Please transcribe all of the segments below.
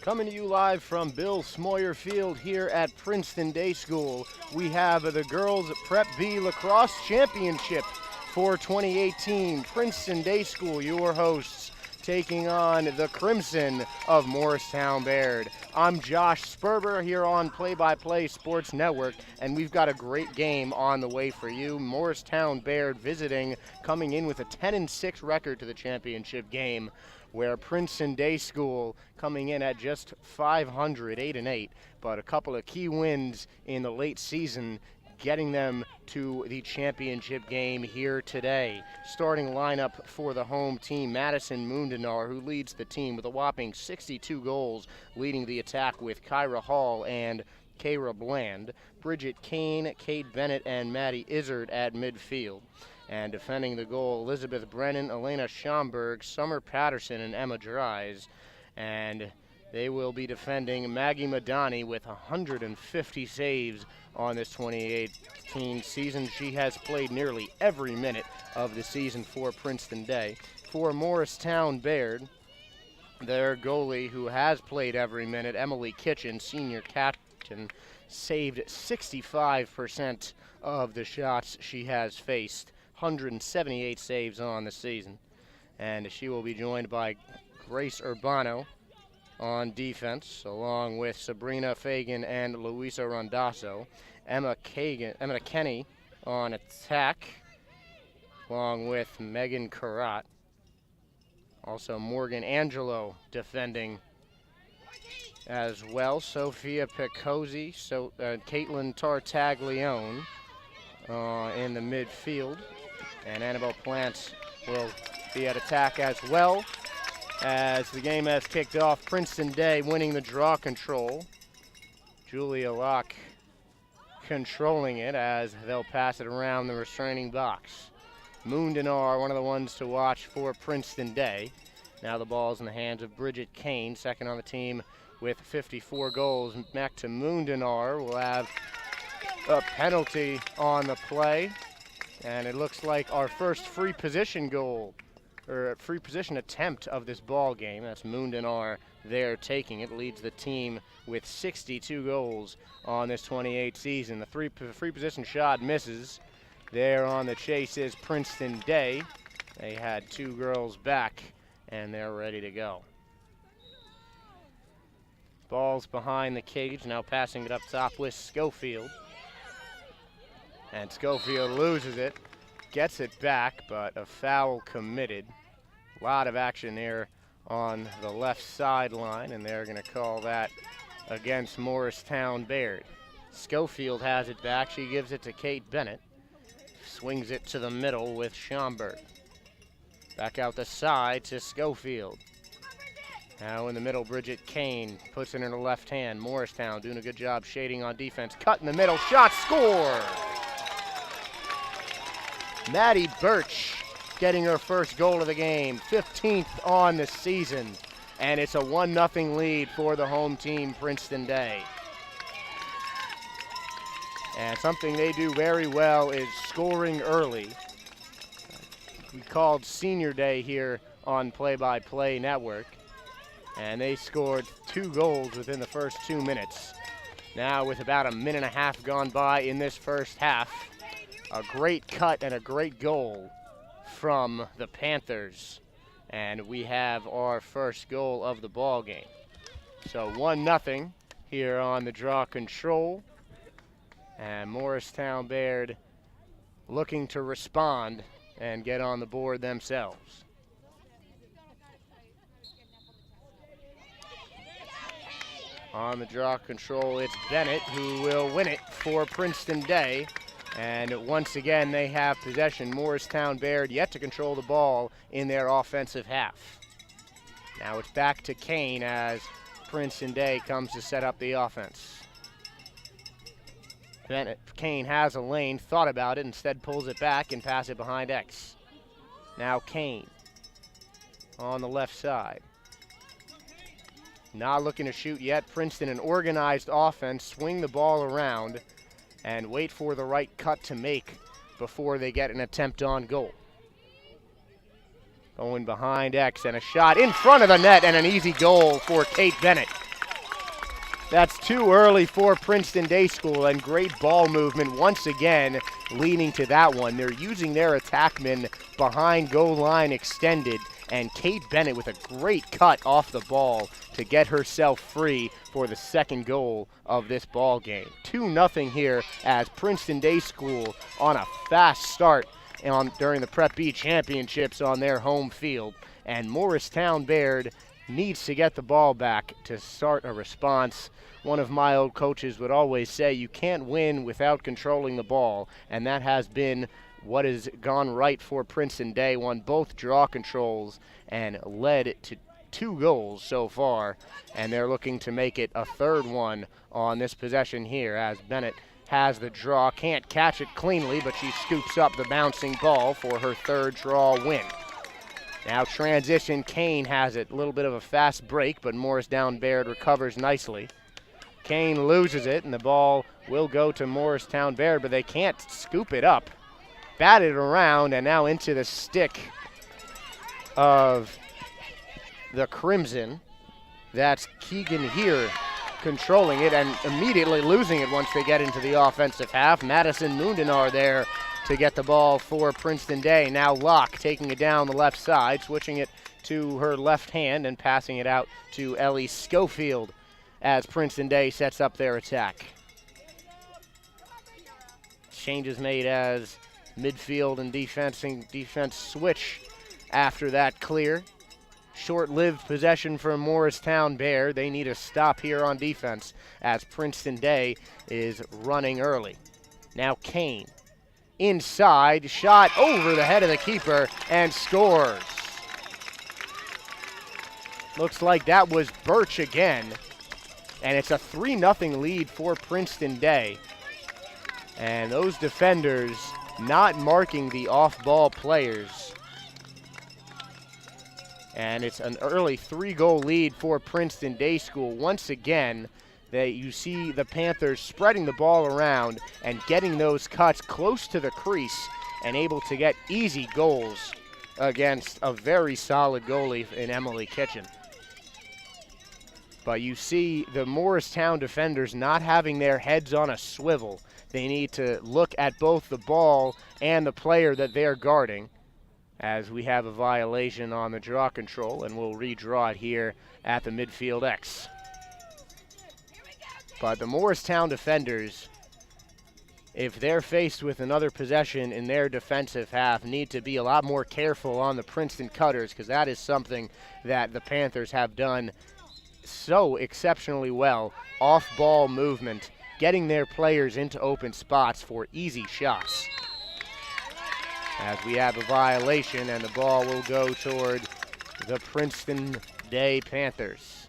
Coming to you live from Bill Smoyer Field here at Princeton Day School, we have the Girls Prep B Lacrosse Championship for 2018. Princeton Day School, your hosts, taking on the Crimson of Morristown-Beard. I'm Josh Sperber here on Play-by-Play Sports Network, and we've got a great game on the way for you. Morristown-Beard visiting, coming in with a 10-6 record to the championship game, where Princeton Day School coming in at just 500, 8-8, but a couple of key wins in the late season getting them to the championship game here today. Starting lineup for the home team, Madison Mundenar, who leads the team with a whopping 62 goals, leading the attack with Kyra Hall and Kayra Bland. Bridget Kane, Kate Bennett, and Maddie Izzard at midfield. And defending the goal, Elizabeth Brennan, Elena Schomburg, Summer Patterson, and Emma Dries. And they will be defending Maggie Madani with 150 saves on this 2018 season. She has played nearly every minute of the season for Princeton Day. For Morristown-Beard, their goalie, who has played every minute, Emily Kitchen, senior captain, saved 65% of the shots she has faced. 178 saves on the season. And she will be joined by Grace Urbano on defense, along with Sabrina Fagan and Luisa Rondazzo. Emma Kenny on attack, along with Megan Karat. Also Morgan Angelo defending as well. Sophia Picozzi, Caitlin Tartaglione in the midfield. And Annabelle Plants will be at attack as well. As the game has kicked off, Princeton Day winning the draw control. Julia Locke controlling it as they'll pass it around the restraining box. Mundenar, one of the ones to watch for Princeton Day. Now the ball's in the hands of Bridget Kane, second on the team with 54 goals. Back to Mundenar. We'll have a penalty on the play. And it looks like our first free position goal, or free position attempt of this ball game. That's Mundenar there taking it. Leads the team with 62 goals on this 28 season. The free position shot misses. There on the chase is Princeton Day. They had two girls back, and they're ready to go. Ball's behind the cage, now passing it up top with Schofield. And Schofield loses it, gets it back, but a foul committed. A lot of action there on the left sideline, and they're going to call that against Morristown-Beard. Schofield has it back. She gives it to Kate Bennett. Swings it to the middle with Schomburg. Back out the side to Schofield. Now in the middle, Bridget Kane puts it in her left hand. Morristown doing a good job shading on defense. Cut in the middle, shot, score! Maddie Birch getting her first goal of the game, 15th on the season, and it's a 1-0 lead for the home team, Princeton Day. And something they do very well is scoring early. We called Senior Day here on Play-by-Play Network, and they scored 2 goals within the first 2 minutes. Now with about a minute and a half gone by in this first half, a great cut and a great goal from the Panthers. And we have our first goal of the ball game. So 1-0 here on the draw control. And Morristown-Beard looking to respond and get on the board themselves. On the draw control, it's Bennett who will win it for Princeton Day. And once again, they have possession. Morristown-Beard yet to control the ball in their offensive half. Now it's back to Kane as Princeton Day comes to set up the offense. Kane has a lane, thought about it, instead pulls it back and passes it behind X. Now Kane on the left side. Not looking to shoot yet. Princeton, an organized offense, swing the ball around and wait for the right cut to make before they get an attempt on goal. Going behind X, and a shot in front of the net, and an easy goal for Kate Bennett. That's too early for Princeton Day School, and great ball movement once again leading to that one. They're using their attackmen behind goal line extended, and Kate Bennett with a great cut off the ball to get herself free for the second goal of this ball game. 2-0 here as Princeton Day School on a fast start during the Prep B Championships on their home field, and Morristown-Beard needs to get the ball back to start a response. One of my old coaches would always say you can't win without controlling the ball, and that has been what has gone right for Princeton Day. Won both draw controls and led to 2 goals so far, and they're looking to make it a third one on this possession here as Bennett has the draw, can't catch it cleanly, but she scoops up the bouncing ball for her third draw win. Now transition, Kane has it. A little bit of a fast break, but Morristown-Beard recovers nicely. Kane loses it, and the ball will go to Morristown-Beard, but they can't scoop it up. Bat it around, and now into the stick of the Crimson. That's Keegan here controlling it and immediately losing it once they get into the offensive half. Madison Mundenar there to get the ball for Princeton Day. Now Locke taking it down the left side, switching it to her left hand and passing it out to Ellie Schofield as Princeton Day sets up their attack. Changes made as midfield and defense switch after that clear. Short-lived possession for Morristown-Beard. They need a stop here on defense as Princeton Day is running early. Now Kane. Inside, shot over the head of the keeper and scores. Looks like that was Birch again. And it's a 3-0 lead for Princeton Day. And those defenders not marking the off-ball players. And it's an early 3-goal lead for Princeton Day School. Once again, you see the Panthers spreading the ball around and getting those cuts close to the crease and able to get easy goals against a very solid goalie in Emily Kitchen. But you see the Morristown defenders not having their heads on a swivel. They need to look at both the ball and the player that they're guarding, as we have a violation on the draw control, and we'll redraw it here at the midfield X. But the Morristown defenders, if they're faced with another possession in their defensive half, need to be a lot more careful on the Princeton cutters, because that is something that the Panthers have done so exceptionally well. Off-ball movement, getting their players into open spots for easy shots. As we have a violation, and the ball will go toward the Princeton Day Panthers.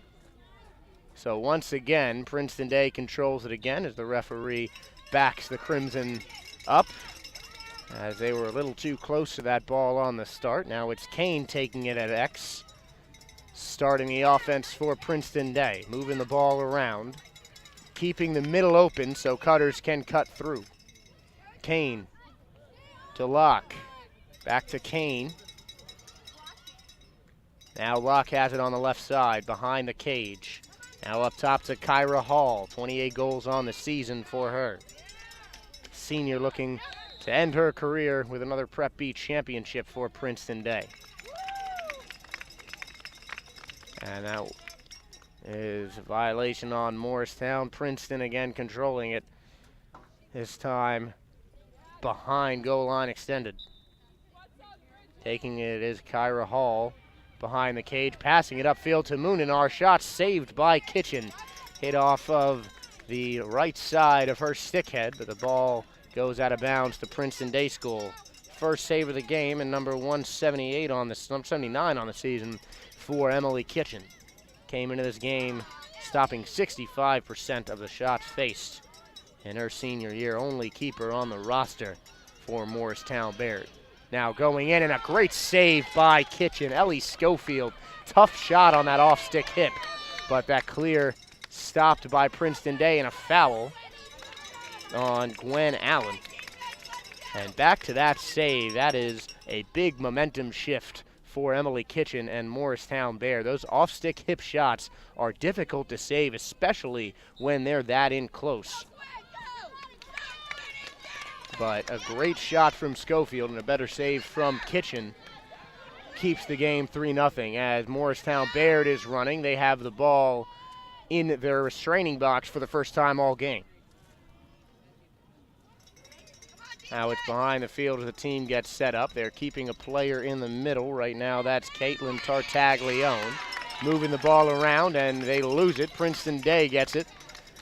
So once again, Princeton Day controls it again as the referee backs the Crimson up, as they were a little too close to that ball on the start. Now it's Kane taking it at X, starting the offense for Princeton Day, moving the ball around, keeping the middle open so cutters can cut through. Kane to Locke, back to Kane. Now Locke has it on the left side behind the cage. Now up top to Kyra Hall, 28 goals on the season for her. Senior looking to end her career with another Prep B championship for Princeton Day. And that is a violation on Morristown. Princeton again controlling it, this time behind goal line extended. Taking it is Kyra Hall behind the cage, passing it upfield to Moonen. Our shot saved by Kitchen. Hit off of the right side of her stick head, but the ball goes out of bounds to Princeton Day School. First save of the game and number 178 on the 79 on the season for Emily Kitchen. Came into this game stopping 65% of the shots faced in her senior year. Only keeper on the roster for Morristown-Beard. Now going in, and a great save by Kitchen. Ellie Schofield, tough shot on that off-stick hit, but that clear stopped by Princeton Day, and a foul on Gwen Allen. And back to that save. That is a big momentum shift for Emily Kitchen and Morristown-Beard. Those off-stick hip shots are difficult to save, especially when they're that in close. But a great shot from Schofield and a better save from Kitchen keeps the game 3-0. As Morristown-Beard is running, they have the ball in their restraining box for the first time all game. Now it's behind the field as the team gets set up. They're keeping a player in the middle. Right now that's Caitlin Tartaglione. Moving the ball around and they lose it. Princeton Day gets it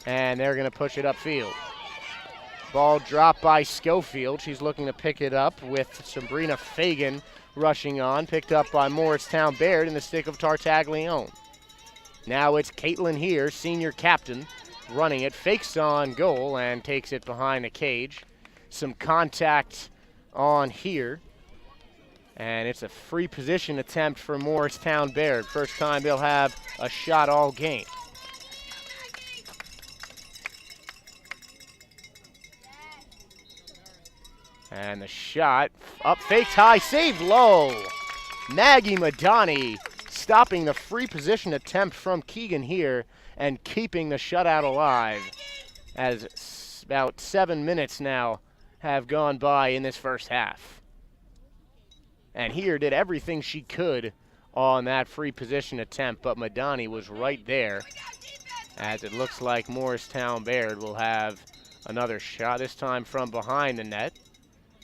and they're going to push it upfield. Ball dropped by Schofield. She's looking to pick it up with Sabrina Fagan rushing on. Picked up by Morristown-Beard in the stick of Tartaglione. Now it's Caitlin here, senior captain, running it. Fakes on goal and takes it behind the cage. Some contact on here. And it's a free position attempt for Morristown-Beard. First time they'll have a shot all game. And the shot, up, faked high, saved low. Maggie Madani stopping the free position attempt from Keegan here and keeping the shutout alive, as about 7 minutes now have gone by in this first half. And here did everything she could on that free position attempt, but Madani was right there, as it looks like Morristown-Beard will have another shot, this time from behind the net.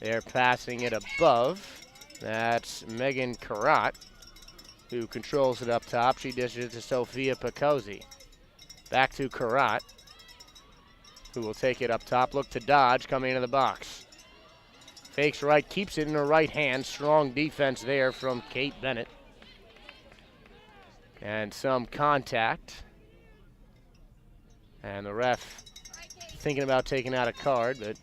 They're passing it above. That's Megan Karat, who controls it up top. She dishes it to Sophia Picozzi. Back to Karat, who will take it up top. Look to dodge, coming into the box. Fakes right, keeps it in her right hand. Strong defense there from Kate Bennett. And some contact. And the ref thinking about taking out a card, but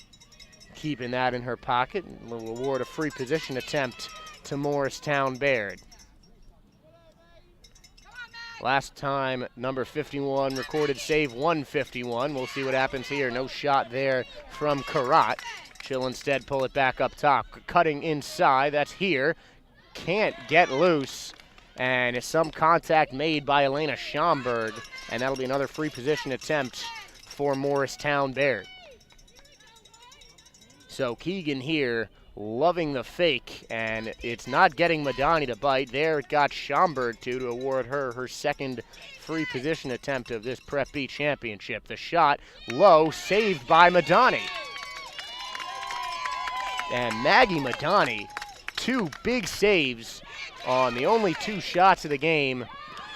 keeping that in her pocket. And will award a free position attempt to Morristown-Beard. Last time, number 51 recorded save 151. We'll see what happens here. No shot there from Karat. She'll instead pull it back up top. Cutting inside, that's here. Can't get loose. And it's some contact made by Elena Schomburg. And that'll be another free position attempt for Morristown-Beard. So Keegan here loving the fake, and it's not getting Madani to bite. There it got Schomburg to award her her second free position attempt of this Prep B championship. The shot low, saved by Madani. And Maggie Madani, two big saves on the only two shots of the game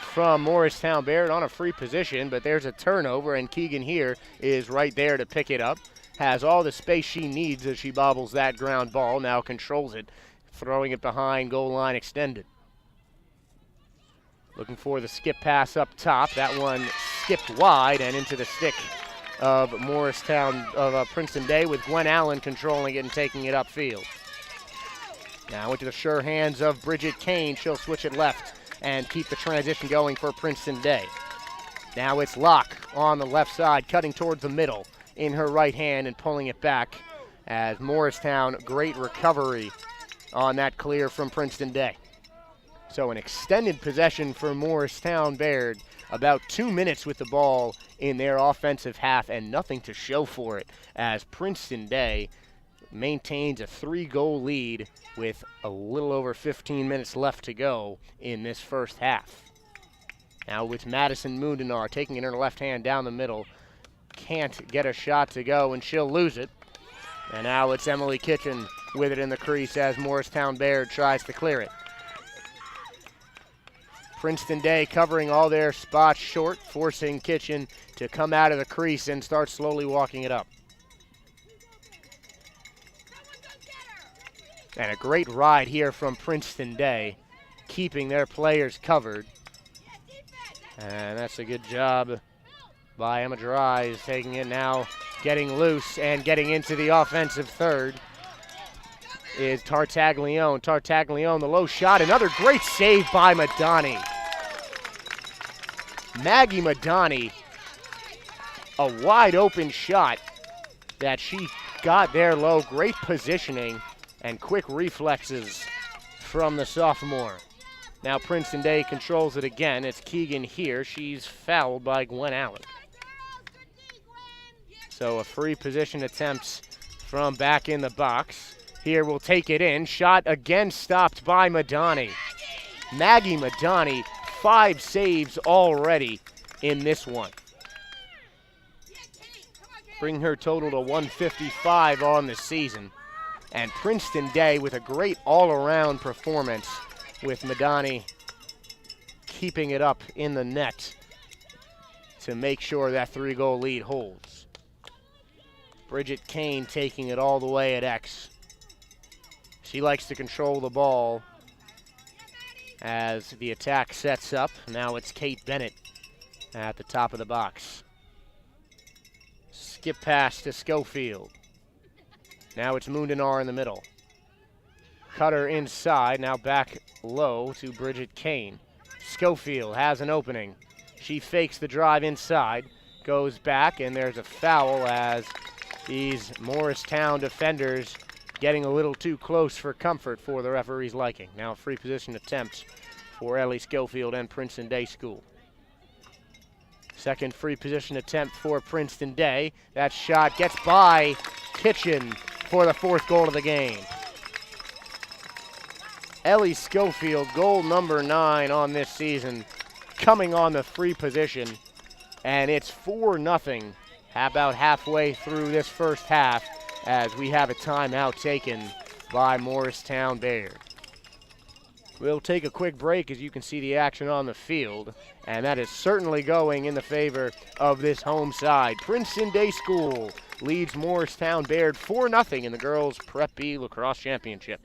from Morristown-Beard on a free position, but there's a turnover, and Keegan here is right there to pick it up. Has all the space she needs as she bobbles that ground ball, now controls it, throwing it behind goal line extended. Looking for the skip pass up top. That one skipped wide and into the stick of Princeton Day, with Gwen Allen controlling it and taking it upfield. Now into the sure hands of Bridget Kane. She'll switch it left and keep the transition going for Princeton Day. Now it's Locke on the left side, cutting towards the middle in her right hand and pulling it back, as Morristown, great recovery on that clear from Princeton Day. So an extended possession for Morristown-Beard, about 2 minutes with the ball in their offensive half and nothing to show for it, as Princeton Day maintains a 3-goal lead with a little over 15 minutes left to go in this first half. Now with Madison Mundenar taking it in her left hand down the middle. Can't get a shot to go, and she'll lose it. And now it's Emily Kitchen with it in the crease as Morristown-Beard tries to clear it. Princeton Day covering all their spots short, forcing Kitchen to come out of the crease and start slowly walking it up. And a great ride here from Princeton Day, keeping their players covered. And that's a good job by Emma Dries, taking it now, getting loose and getting into the offensive third is Tartaglione. Tartaglione, the low shot, another great save by Madani. Maggie Madani, a wide open shot that she got there low. Great positioning and quick reflexes from the sophomore. Now Princeton Day controls it again. It's Keegan here. She's fouled by Gwen Allen. So a free position attempt from back in the box. Here will take it in. Shot again stopped by Madani. Maggie Madani, 5 saves already in this one. Bring her total to 155 on the season. And Princeton Day with a great all-around performance with Madani keeping it up in the net to make sure that 3-goal lead holds. Bridget Kane taking it all the way at X. She likes to control the ball as the attack sets up. Now it's Kate Bennett at the top of the box. Skip pass to Schofield. Now it's Mundanar in the middle. Cutter inside, now back low to Bridget Kane. Schofield has an opening. She fakes the drive inside, goes back, and there's a foul as these Morristown defenders getting a little too close for comfort for the referee's liking. Now free position attempts for Ellie Schofield and Princeton Day School. Second free position attempt for Princeton Day. That shot gets by Kitchen for the 4th goal of the game. Ellie Schofield, goal number 9 on this season, coming on the free position, and it's 4-0 about halfway through this first half as we have a timeout taken by Morristown-Beard. We'll take a quick break as you can see the action on the field, and that is certainly going in the favor of this home side. Princeton Day School leads Morristown-Beard 4-0 in the girls' Prep B Lacrosse Championship.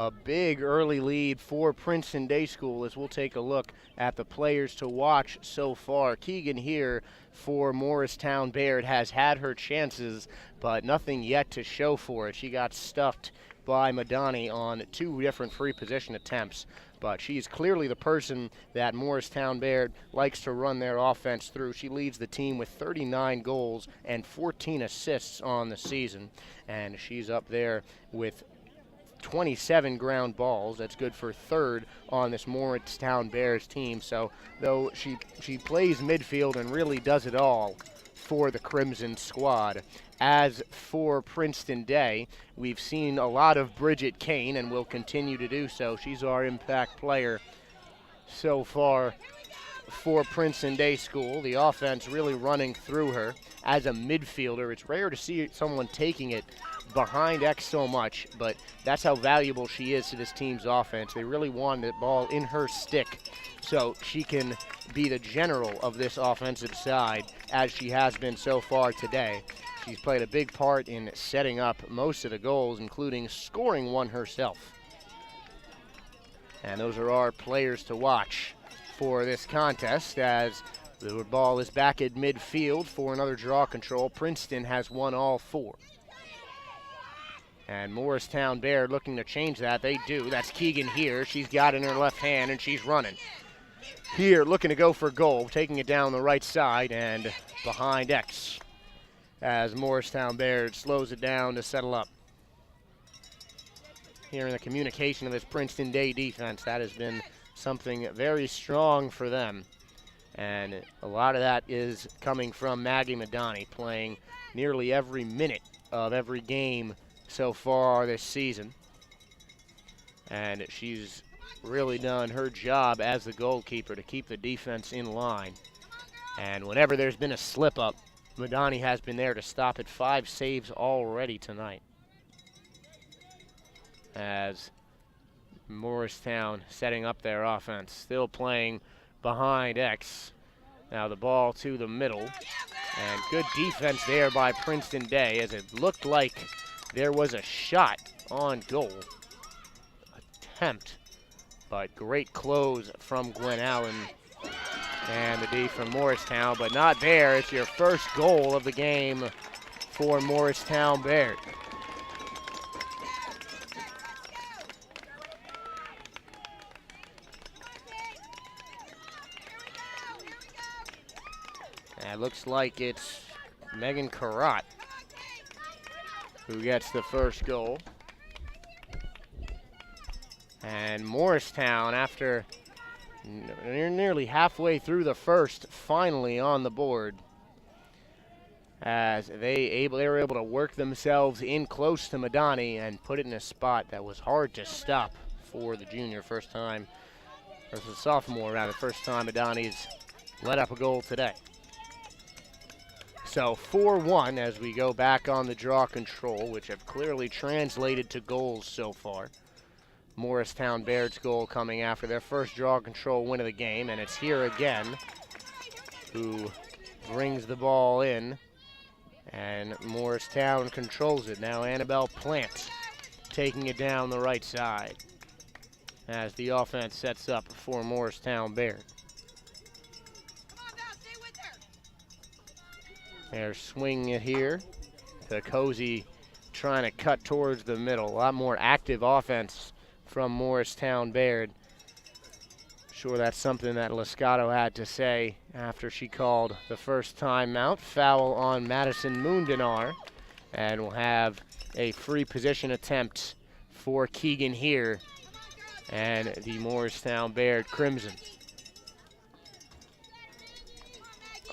A big early lead for Princeton Day School as we'll take a look at the players to watch so far. Keegan here for Morristown-Beard has had her chances, but nothing yet to show for it. She got stuffed by Madani on 2 different free position attempts, but she's clearly the person that Morristown-Beard likes to run their offense through. She leads the team with 39 goals and 14 assists on the season, and she's up there with 27 ground balls. That's good for 3rd on this Morristown-Bears team. So though she plays midfield and really does it all for the Crimson squad. As for Princeton Day, we've seen a lot of Bridget Kane and will continue to do so. She's our impact player so far for Princeton Day School. The offense really running through her as a midfielder. It's rare to see someone taking it behind X so much, but that's how valuable she is to this team's offense. They really want the ball in her stick so she can be the general of this offensive side, as she has been so far today. She's played a big part in setting up most of the goals, including scoring one herself. And those are our players to watch for this contest as the ball is back at midfield for another draw control. Princeton has won all 4. And Morristown-Beard looking to change that. They do. That's Keegan here. She's got it in her left hand, and she's running. Here, looking to go for goal, taking it down the right side and behind X as Morristown-Beard slows it down to settle up. Here in the communication of this Princeton Day defense, that has been something very strong for them. And a lot of that is coming from Maggie Madani, playing nearly every minute of every game so far this season. And she's really done her job as the goalkeeper to keep the defense in line. And whenever there's been a slip-up, Madani has been there to stop it. 5 saves already tonight. As Morristown setting up their offense, still playing behind X. Now the ball to the middle, and good defense there by Princeton Day, as it looked like there was a shot on goal attempt, but great close from Gwen Allen and the D from Morristown, but not there. It's your first goal of the game for Morristown-Beard. It looks like it's Megan Carrot who gets the first goal. And Morristown, after nearly halfway through the first, finally on the board, as they were able to work themselves in close to Madani and put it in a spot that was hard to stop for the junior. First time, or the sophomore rather, first time Madani's let up a goal today. So 4-1 as we go back on the draw control, which have clearly translated to goals so far. Morristown-Baird's goal coming after their first draw control win of the game, and it's here again who brings the ball in, and Morristown controls it. Now Annabelle Plant taking it down the right side as the offense sets up for Morristown-Beard. They're swinging it here to Cozy, trying to cut towards the middle. A lot more active offense from Morristown-Beard. Sure, that's something that Lascato had to say after she called the first timeout. Foul on Madison Moondinar, and we'll have a free position attempt for Keegan here and the Morristown-Beard Crimson.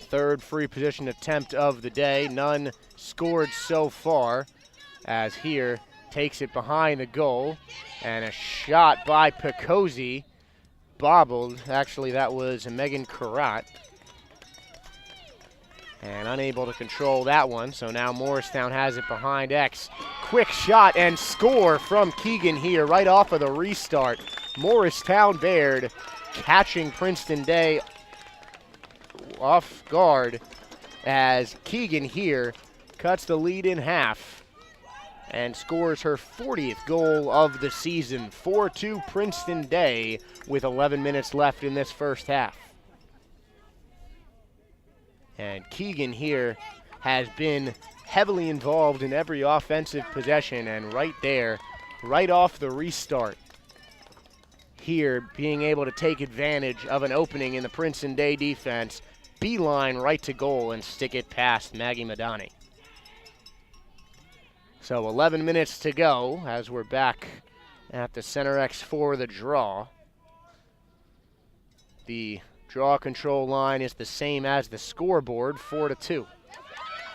Third free position attempt of the day. None scored so far, as here takes it behind the goal, and a shot by Picozzi bobbled. Actually, that was Megan Carrot, and unable to control that one. So now Morristown has it behind X. Quick shot and score from Keegan here right off of the restart. Morristown-Beard catching Princeton Day off guard as Keegan here cuts the lead in half and scores her 40th goal of the season. 4-2 Princeton Day with 11 minutes left in this first half. And Keegan here has been heavily involved in every offensive possession, and right there, right off the restart, here being able to take advantage of an opening in the Princeton Day defense, beeline right to goal and stick it past Maggie Madani. So 11 minutes to go as we're back at the Center X for the draw. The draw control line is the same as the scoreboard, 4-2.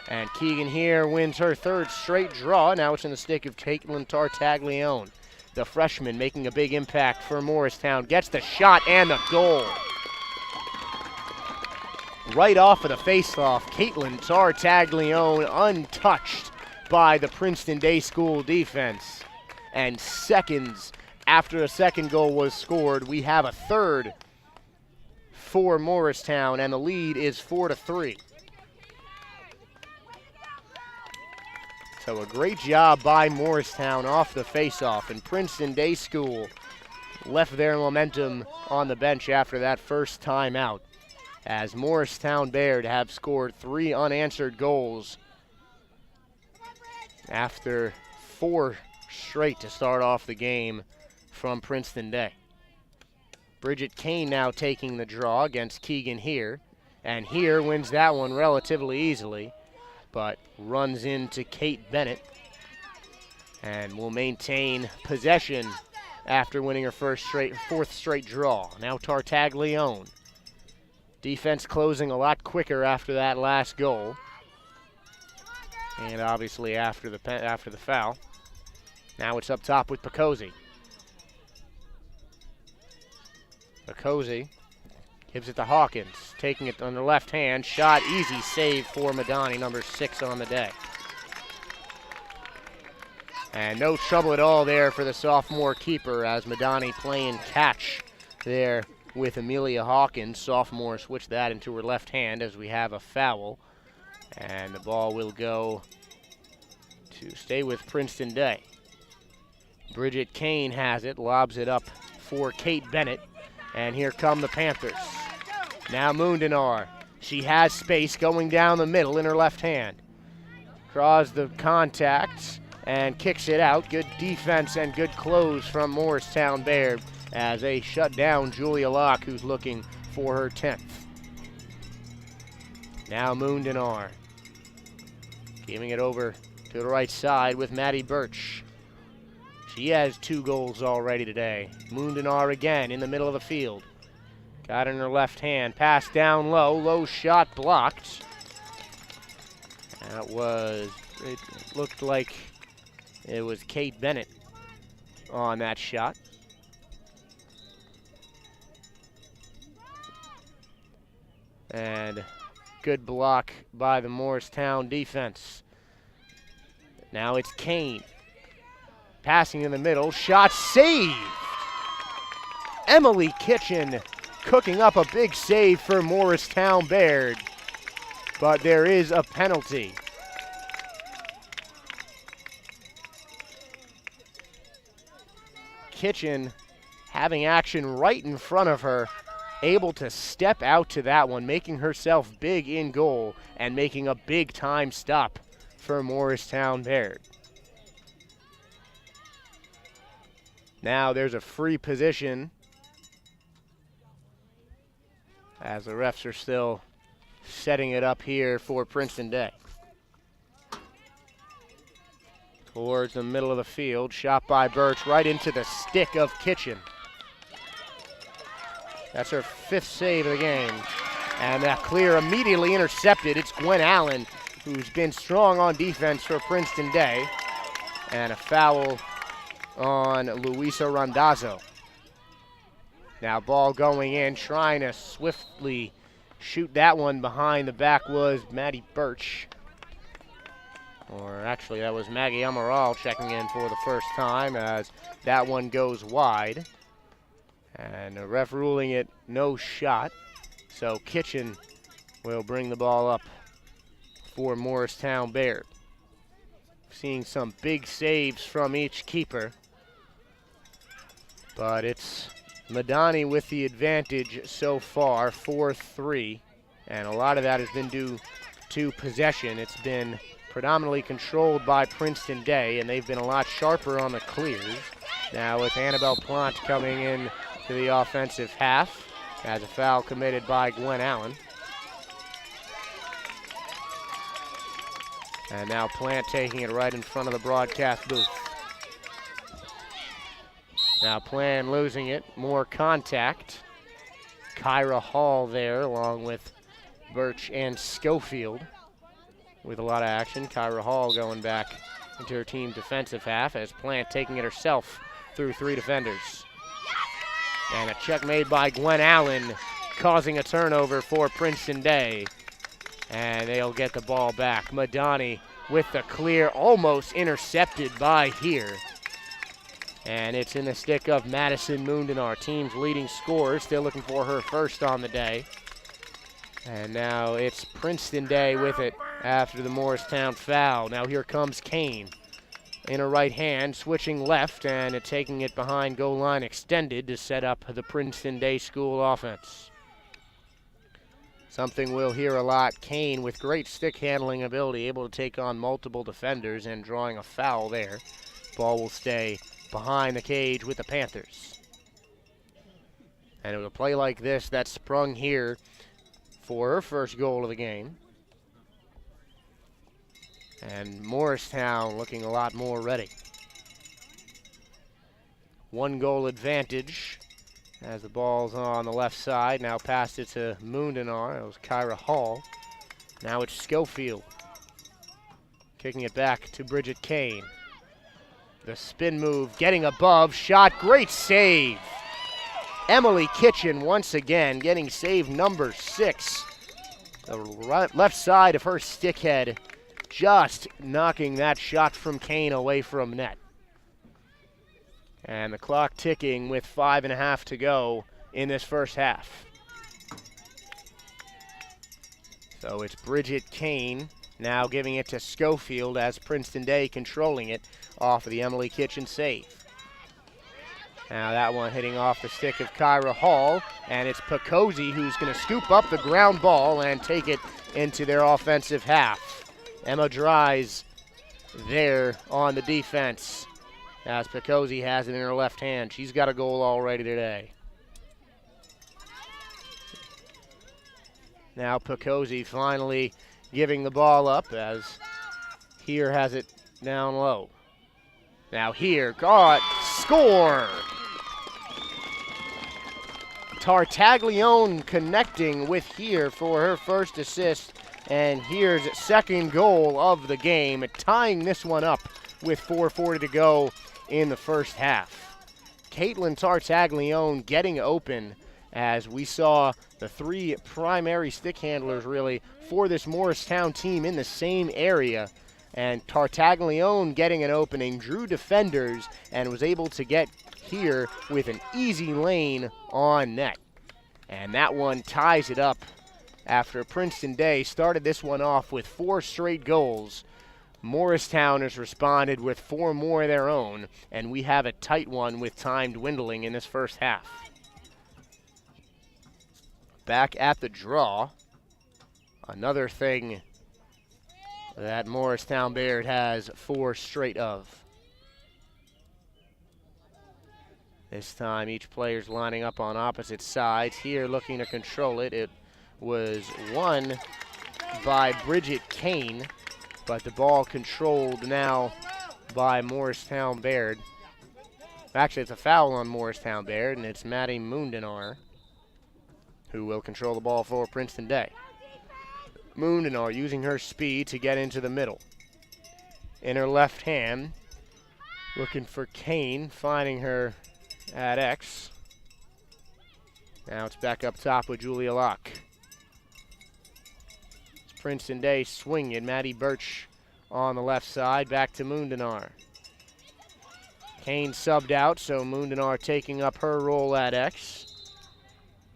And Keegan here wins her third straight draw. Now it's in the stick of Caitlin Tartaglione. The freshman making a big impact for Morristown. Gets the shot and the goal. Right off of the faceoff, Caitlin Tartaglione untouched by the Princeton Day School defense. And seconds after a second goal was scored, we have a third for Morristown, and the lead is 4-3. So a great job by Morristown off the faceoff, and Princeton Day School left their momentum on the bench after that first time out, as Morristown-Beard have scored 3 unanswered goals after 4 straight to start off the game from Princeton Day. Bridget Kane now taking the draw against Keegan here, and here wins that one relatively easily, but runs into Kate Bennett and will maintain possession after winning her fourth straight draw. Now Tartaglione. Defense closing a lot quicker after that last goal. And obviously after the foul. Now it's up top with Picozzi. Picozzi gives it to Hawkins, taking it on the left hand. Shot, easy save for Madani, number 6 on the day. And no trouble at all there for the sophomore keeper as Madani playing catch there with Amelia Hawkins. Sophomore switched that into her left hand as we have a foul. And the ball will go to stay with Princeton Day. Bridget Kane has it, lobs it up for Kate Bennett. And here come the Panthers. Now Mundenar. She has space going down the middle in her left hand. Draws the contact and kicks it out. Good defense and good close from Morristown-Beard as they shut down Julia Locke, who's looking for her 10th. Now Mundenar. Giving it over to the right side with Maddie Birch. She has 2 goals already today. Mundenar again in the middle of the field. Got it in her left hand. Pass down low. Low shot blocked. It looked like it was Kate Bennett on that shot. And good block by the Morristown defense. Now it's Kane. Passing in the middle. Shot saved. Emily Kitchen cooking up a big save for Morristown-Beard. But there is a penalty. Kitchen having action right in front of her, able to step out to that one, making herself big in goal and making a big time stop for Morristown-Beard. Now there's a free position as the refs are still setting it up here for Princeton Day. Towards the middle of the field, shot by Birch right into the stick of Kitchen. That's her 5th save of the game. And that clear immediately intercepted. It's Gwen Allen, who's been strong on defense for Princeton Day. And a foul on Luisa Randazzo. Now ball going in, trying to swiftly shoot that one behind the back was Maddie Birch. Or actually that was Maggie Amaral checking in for the first time as that one goes wide. And the ref ruling it no shot. So Kitchen will bring the ball up for Morristown-Beard. Seeing some big saves from each keeper. But it's Madani with the advantage so far, 4-3. And a lot of that has been due to possession. It's been predominantly controlled by Princeton Day, and they've been a lot sharper on the clears. Now with Annabelle Plant coming in to the offensive half as a foul committed by Gwen Allen. And now Plant taking it right in front of the broadcast booth. Now Plant losing it, more contact. Kyra Hall there along with Birch and Schofield with a lot of action. Kyra Hall going back into her team defensive half as Plant taking it herself through 3 defenders. And a check made by Gwen Allen, causing a turnover for Princeton Day. And they'll get the ball back. Madani with the clear, almost intercepted by here. And it's in the stick of Madison Mundenar, team's leading scorer, still looking for her first on the day. And now it's Princeton Day with it after the Morristown foul. Now here comes Kane in her right hand, switching left and taking it behind goal line extended to set up the Princeton Day School offense. Something we'll hear a lot. Kane with great stick handling ability, able to take on multiple defenders and drawing a foul there. Ball will stay behind the cage with the Panthers. And it was a play like this that sprung here for her first goal of the game. And Morristown looking a lot more ready. 1-goal advantage as the ball's on the left side. Now passed it to Mundenar. It was Kyra Hall. Now it's Schofield. Kicking it back to Bridget Kane. The spin move, getting above, shot, great save. Emily Kitchen once again getting save number 6. The left side of her stick head, just knocking that shot from Kane away from net. And the clock ticking with 5.5 to go in this first half. So it's Bridget Kane now giving it to Schofield as Princeton Day controlling it off of the Emily Kitchen save. Now that one hitting off the stick of Kyra Hall, and it's Picozzi who's going to scoop up the ground ball and take it into their offensive half. Emma Dries there on the defense as Picozzi has it in her left hand. She's got a goal already today. Now Picozzi finally giving the ball up as Here has it down low. Now Here, got, score! Tartaglione connecting with Here for her first assist, and Here's second goal of the game, tying this one up with 4:40 to go in the first half. Caitlin Tartaglione getting open as we saw the 3 primary stick handlers really for this Morristown team in the same area. And Tartaglione getting an opening, drew defenders, and was able to get Here with an easy lane on net. And that one ties it up after Princeton Day started this one off with 4 straight goals. Morristown has responded with 4 more of their own, and we have a tight one with time dwindling in this first half. Back at the draw, another thing that Morristown-Beard has 4 straight of. This time each player's lining up on opposite sides. Here looking to control it. It was won by Bridget Kane, but the ball controlled now by Morristown-Beard. Actually, it's a foul on Morristown-Beard, and it's Maddie Mundenar who will control the ball for Princeton Day. Mundenar using her speed to get into the middle. In her left hand, looking for Kane, finding her at X. Now it's back up top with Julia Locke. It's Princeton Day swinging. Maddie Birch on the left side, back to Mundenar. Kane subbed out, so Mundenar taking up her role at X.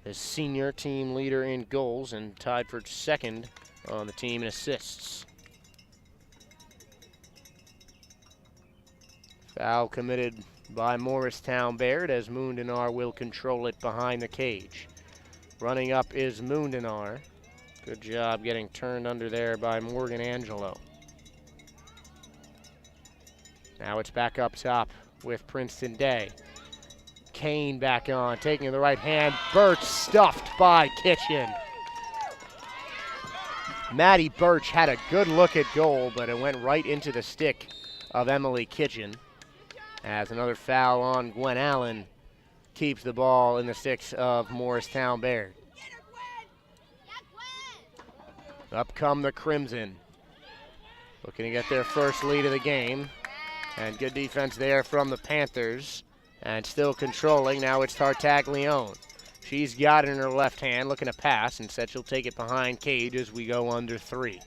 The senior team leader in goals and tied for second on the team in assists. Foul committed by Morristown-Beard as Mundenar will control it behind the cage. Running up is Mundenar. Good job getting turned under there by Morgan Angelo. Now it's back up top with Princeton Day. Kane back on, taking the right hand. Birch stuffed by Kitchen. Maddie Birch had a good look at goal, but it went right into the stick of Emily Kitchen. As another foul on Gwen Allen keeps the ball in the sticks of Morristown-Beard. Up come the Crimson. Looking to get their first lead of the game. And good defense there from the Panthers. And still controlling, now it's Tartaglione. She's got it in her left hand, looking to pass, and said she'll take it behind cage as we go under 3.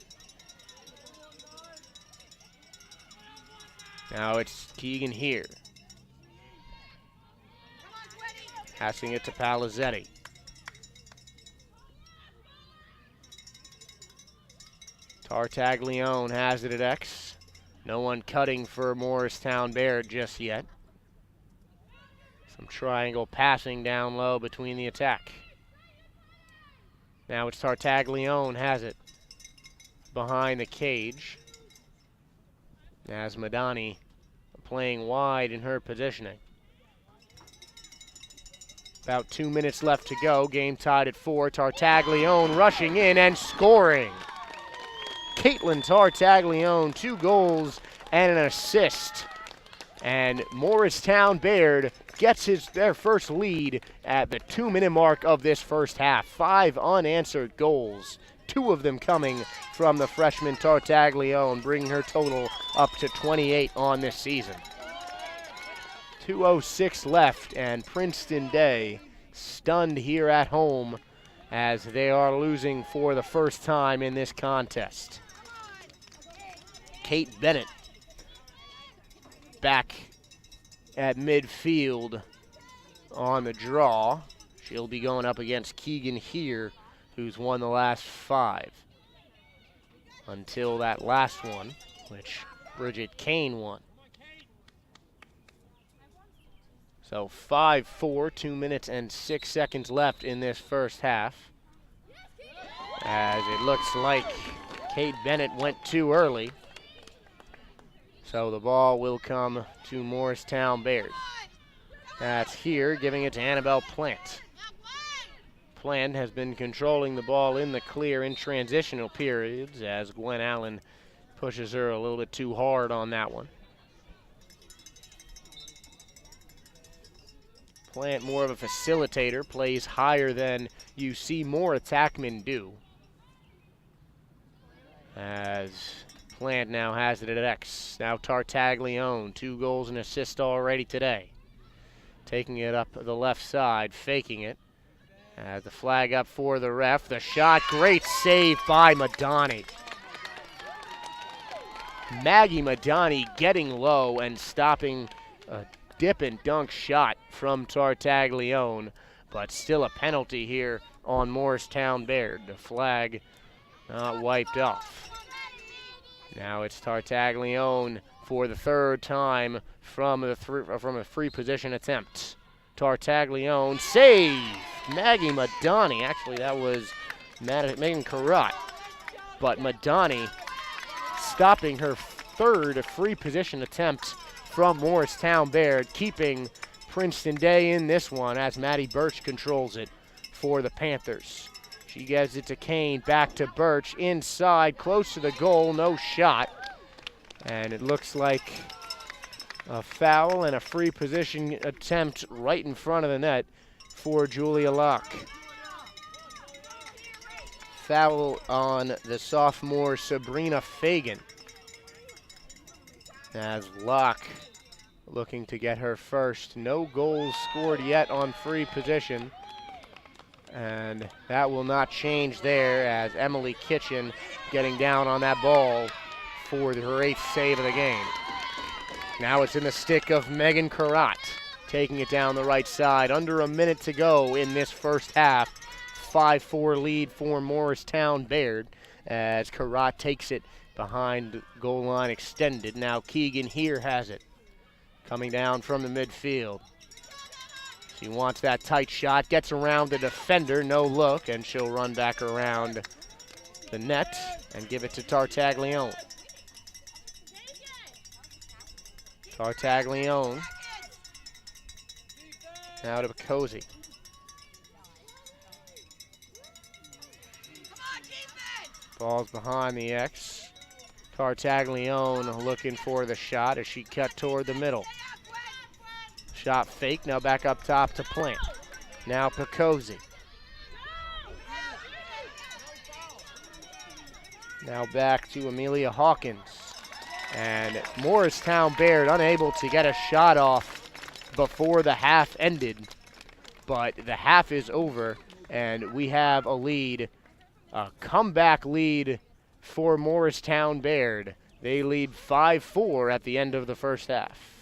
Now it's Keegan Here. Passing it to Palizzetti. Tartaglione has it at X. No one cutting for Morristown-Beard just yet. Some triangle passing down low between the attack. Now it's Tartaglione has it behind the cage. As Madani playing wide in her positioning. About 2 minutes left to go. Game tied at 4. Tartaglione rushing in and scoring. Caitlin Tartaglione, 2 goals and an assist. And Morristown-Beard gets their first lead at the 2-minute mark of this first half. 5 unanswered goals, 2 of them coming from the freshman Tartaglione, bringing her total up to 28 on this season. 2:06 left, and Princeton Day stunned here at home as they are losing for the first time in this contest. Kate Bennett back at midfield on the draw. She'll be going up against Keegan here, who's won the last 5. Until that last one, which Bridget Kane won. So 5-4, 2 minutes and 6 seconds left in this first half. As it looks like Kate Bennett went too early. So the ball will come to Morristown-Beard. That's here, giving it to Annabelle Plant. Plant has been controlling the ball in the clear in transitional periods as Gwen Allen pushes her a little bit too hard on that one. Plant, more of a facilitator, plays higher than you see more attackmen do. As Plant now has it at X. Now Tartaglione, 2 goals and assist already today. Taking it up the left side, faking it. As the flag up for the ref. The shot, great save by Madani. Maggie Madani getting low and stopping a dip and dunk shot from Tartaglione, but still a penalty here on Morristown-Beard. The flag not wiped off. Now it's Tartaglione for the 3rd time from a free position attempt. Tartaglione, save! Maggie Madani, actually that was Megan Carrot, but Madani stopping her 3rd free position attempt from Morristown-Beard, keeping Princeton Day in this one as Maddie Birch controls it for the Panthers. She gives it to Kane, back to Birch, inside, close to the goal, no shot. And it looks like a foul and a free position attempt right in front of the net for Julia Locke. Foul on the sophomore Sabrina Fagan. As Locke looking to get her first. No goals scored yet on free position. And that will not change there as Emily Kitchen getting down on that ball for her 8th save of the game. Now it's in the stick of Megan Carrot, taking it down the right side. Under a minute to go in this first half. 5-4 lead for Morristown-Beard as Carrot takes it behind the goal line extended. Now Keegan here has it, coming down from the midfield. She wants that tight shot, gets around the defender, no look, and she'll run back around the net and give it to Tartaglione. Tartaglione. Now to Cozy. Ball's behind the X. Tartaglione looking for the shot as she cut toward the middle. Shot fake, now back up top to Plant. Now Picozzi. Now back to Amelia Hawkins. And Morristown-Beard unable to get a shot off before the half ended. But the half is over, and we have a lead, a comeback lead for Morristown-Beard. They lead 5-4 at the end of the first half.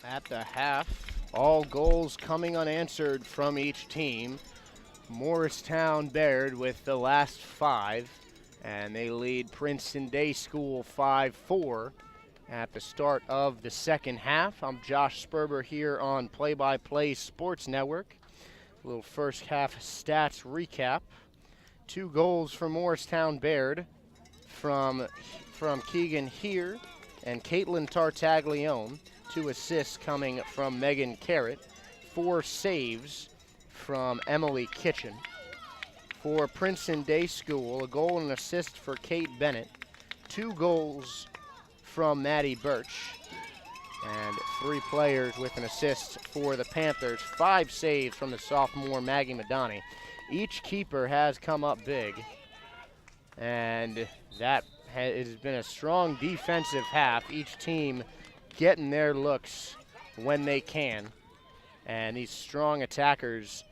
At the half, all goals coming unanswered from each team. Morristown-Beard with the last 5, and they lead Princeton Day School 5-4 at the start of the second half. I'm Josh Sperber here on Play by Play Sports Network. A little first half stats recap. 2 goals for Morristown-Beard from Keegan here and Caitlin Tartaglione. 2 assists coming from Megan Carrott. 4 saves from Emily Kitchen. For Princeton Day School, a goal and an assist for Kate Bennett. 2 goals from Maddie Birch. And 3 players with an assist for the Panthers. 5 saves from the sophomore Maggie Madani. Each keeper has come up big. And that has been a strong defensive half. Each team getting their looks when they can. And these strong attackers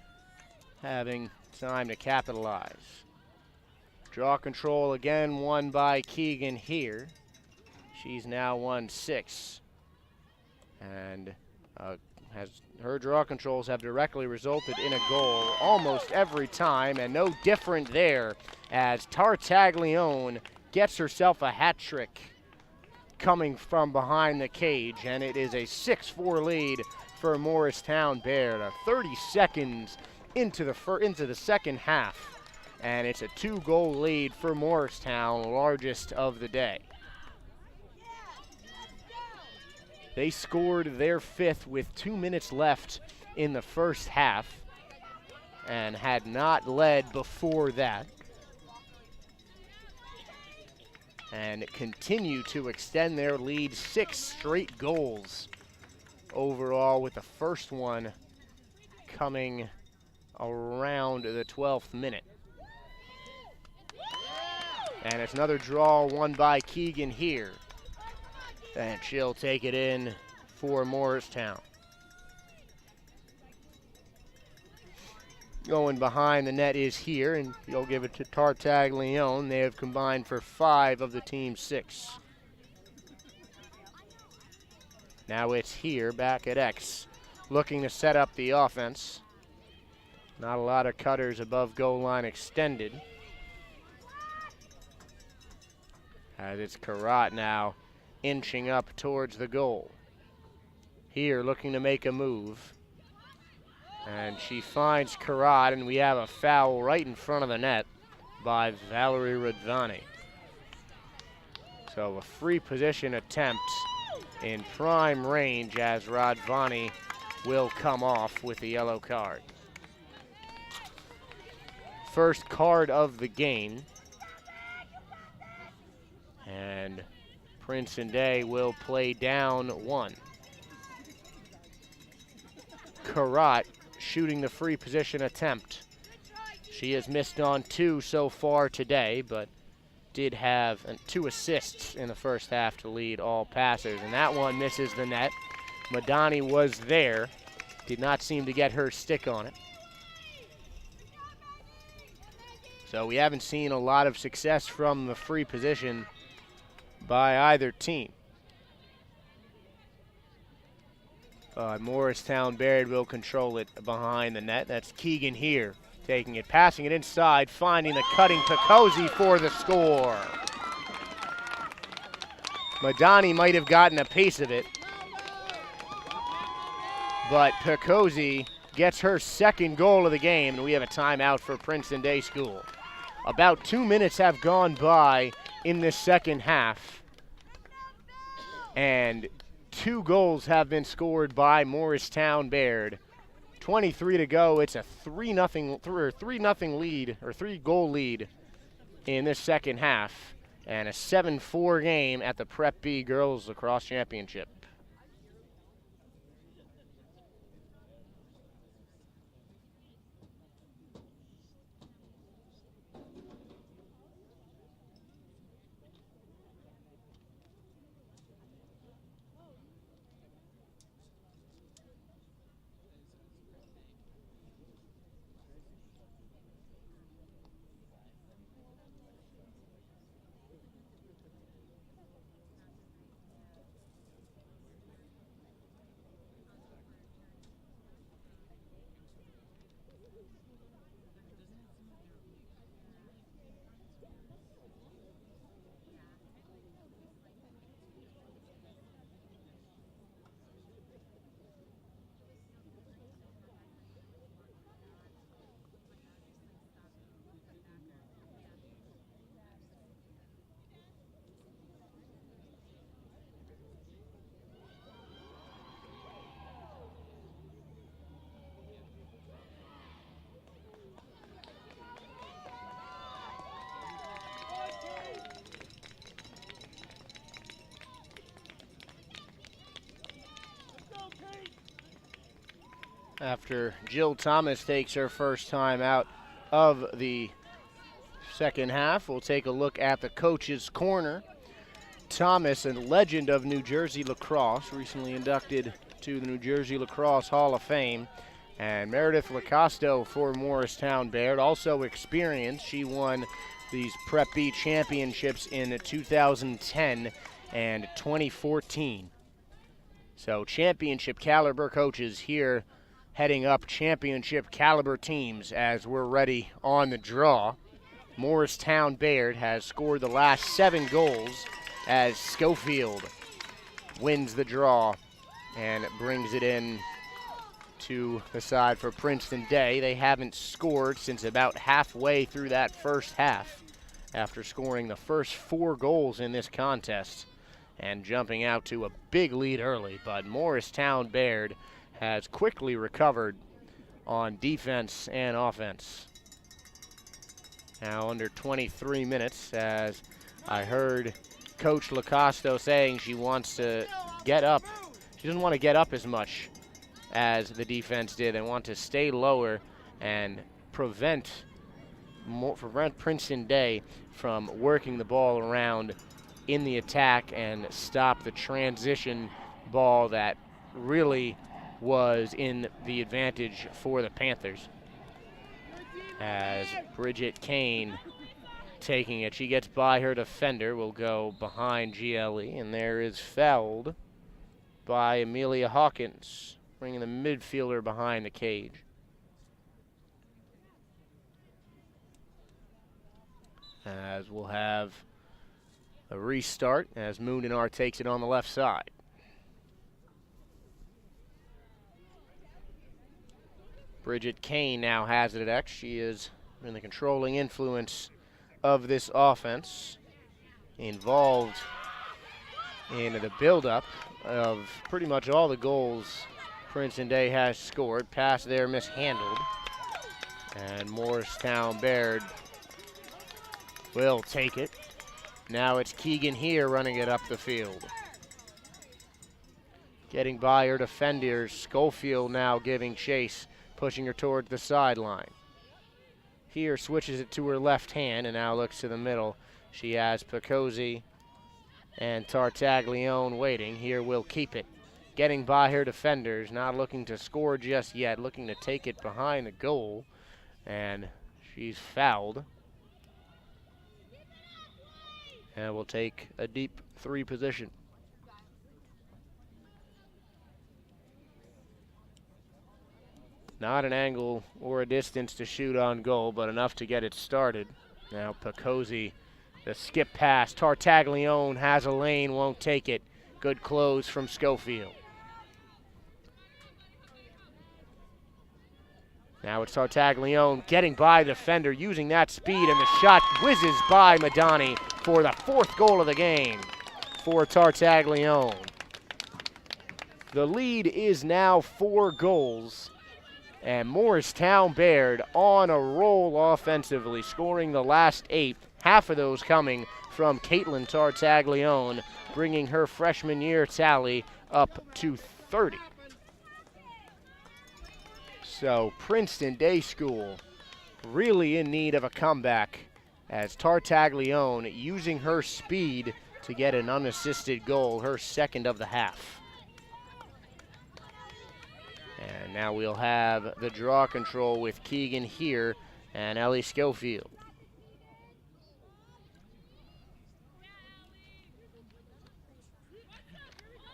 having time to capitalize. Draw control again, won by Keegan here. She's now won 6. And her draw controls have directly resulted in a goal almost every time, and no different there as Tartaglione gets herself a hat trick coming from behind the cage, and it is a 6-4 lead for Morristown-Beard. 30 seconds into the second half, and it's a 2-goal lead for Morristown, largest of the day. They scored their 5th with 2 minutes left in the first half and had not led before that. And continue to extend their lead, 6 straight goals overall, with the first one coming around the 12th minute. And it's another draw won by Keegan here. And she'll take it in for Morristown. Going behind the net is here, and you'll give it to Tartaglione. They have combined for 5 of the team's 6. Now it's here, back at X, looking to set up the offense. Not a lot of cutters above goal line extended. As it's Karat now inching up towards the goal. Here looking to make a move. And she finds Karat, and we have a foul right in front of the net by Valerie Radvani. So a free position attempt in prime range as Radvani will come off with the yellow card. First card of the game. And Princeton Day will play down 1. Karat shooting the free position attempt. She has missed on 2 so far today, but did have 2 assists in the first half to lead all passers, and that one misses the net. Madani was there, did not seem to get her stick on it. So we haven't seen a lot of success from the free position by either team. Morristown-Beard will control it behind the net. That's Keegan here, taking it, passing it inside, finding the cutting Picozzi for the score. Madani might have gotten a piece of it, but Picozzi gets her 2nd goal of the game, and we have a timeout for Princeton Day School. About 2 minutes have gone by in this second half, and 2 goals have been scored by Morristown-Beard. 23 to go. It's a 3-0 lead, or 3-goal lead in this second half, and a 7-4 game at the Prep B Girls Lacrosse Championship. After Jill Thomas takes her first time out of the second half, we'll take a look at the coach's corner. Thomas, a legend of New Jersey lacrosse, recently inducted to the New Jersey Lacrosse Hall of Fame. And Meredith Lacosto for Morristown-Beard, also experienced. She won these Prep B championships in 2010 and 2014. So championship caliber coaches here heading up championship caliber teams as we're ready on the draw. Morristown-Beard has scored the last 7 goals as Schofield wins the draw and brings it in to the side for Princeton Day. They haven't scored since about halfway through that first half after scoring the first 4 goals in this contest and jumping out to a big lead early. But Morristown-Beard has quickly recovered on defense and offense. Now under 23 minutes, as I heard Coach Lacosto saying she wants to get up. She doesn't want to get up as much as the defense did. They want to stay lower and prevent Princeton Day from working the ball around in the attack and stop the transition ball that really was in the advantage for the Panthers. As Bridget Kane taking it, she gets by her defender, will go behind GLE, and there is fouled by Amelia Hawkins, bringing the midfielder behind the cage. As we'll have a restart as Moondinar takes it on the left side. Bridget Kane now has it at X. She is in the controlling influence of this offense, involved in the buildup of pretty much all the goals Princeton Day has scored. Pass there mishandled, and Morristown-Beard will take it. Now it's Keegan here running it up the field. Getting by her defenders. Schofield now giving chase, pushing her towards the sideline. Here switches it to her left hand and now looks to the middle. She has Picozzi and Tartaglione waiting. Here will keep it. Getting by her defenders, not looking to score just yet, looking to take it behind the goal. And she's fouled. And will take a deep 3 position. Not an angle or a distance to shoot on goal, but enough to get it started. Now Picozzi, the skip pass. Tartaglione has a lane, won't take it. Good close from Schofield. Now it's Tartaglione getting by the defender, using that speed, and the shot whizzes by Madani for the 4th goal of the game for Tartaglione. The lead is now 4 goals, and Morristown-Beard on a roll offensively, scoring the last 8, half of those coming from Caitlin Tartaglione, bringing her freshman year tally up to 30. So Princeton Day School really in need of a comeback as Tartaglione using her speed to get an unassisted goal, her 2nd of the half. And now we'll have the draw control with Keegan here and Ellie Schofield.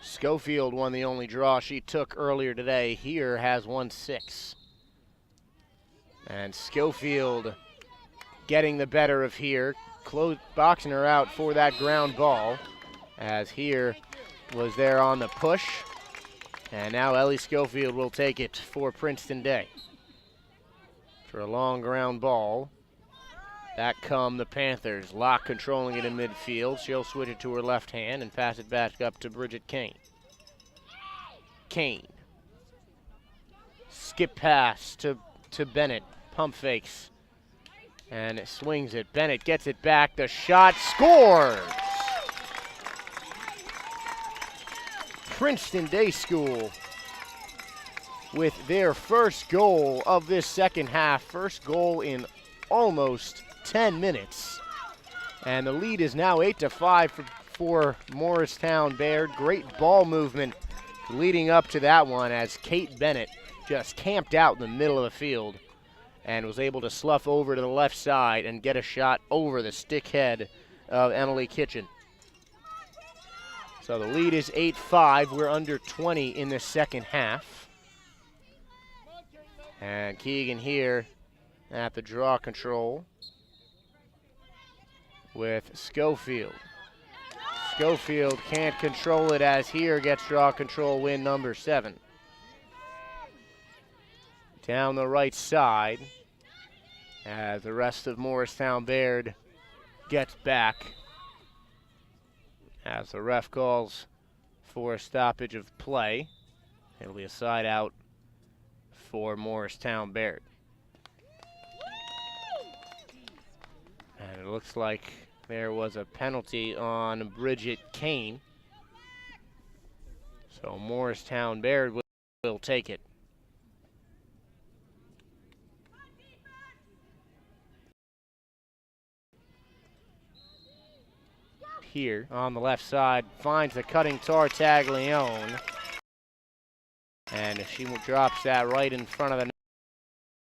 Schofield won the only draw she took earlier today. Here has won 6. And Schofield getting the better of here, boxing her out for that ground ball, as here was there on the push. And now Ellie Schofield will take it for Princeton Day. For a long ground ball. Back come the Panthers. Locke controlling it in midfield. She'll switch it to her left hand and pass it back up to Bridget Kane. Kane. Skip pass to Bennett. Pump fakes. And it swings it. Bennett gets it back. The shot scores! Princeton Day School with their first goal of this second half. First goal in almost 10 minutes. And the lead is now 8-5 for Morristown-Beard. Great ball movement leading up to that one as Kate Bennett just camped out in the middle of the field and was able to slough over to the left side and get a shot over the stick head of Emily Kitchen. So the lead is 8-5. We're under 20 in the second half. And Keegan here at the draw control with Schofield. Schofield can't control it as here gets draw control win number 7. Down the right side as the rest of Morristown-Beard gets back as the ref calls for a stoppage of play. It'll be a side out for Morristown-Beard. And it looks like there was a penalty on Bridget Kane. So Morristown-Beard will take it. Here on the left side finds the cutting Tartaglione. And if she drops that right in front of the net,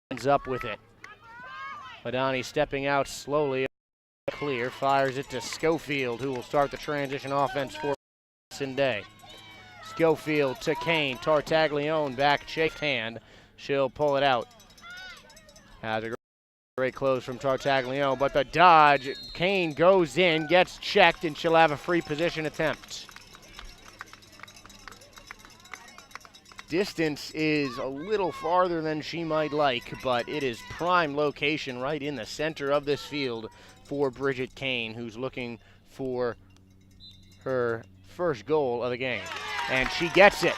ends up with it. Madani stepping out slowly, clear, fires it to Schofield, who will start the transition offense for Princeton Day. Schofield to Kane, Tartaglione back, chafed hand. She'll pull it out. Has a great close from Tartaglione, but the dodge, Kane goes in, gets checked, and she'll have a free position attempt. Distance is a little farther than she might like, but it is prime location right in the center of this field for Bridget Kane, who's looking for her first goal of the game. And she gets it.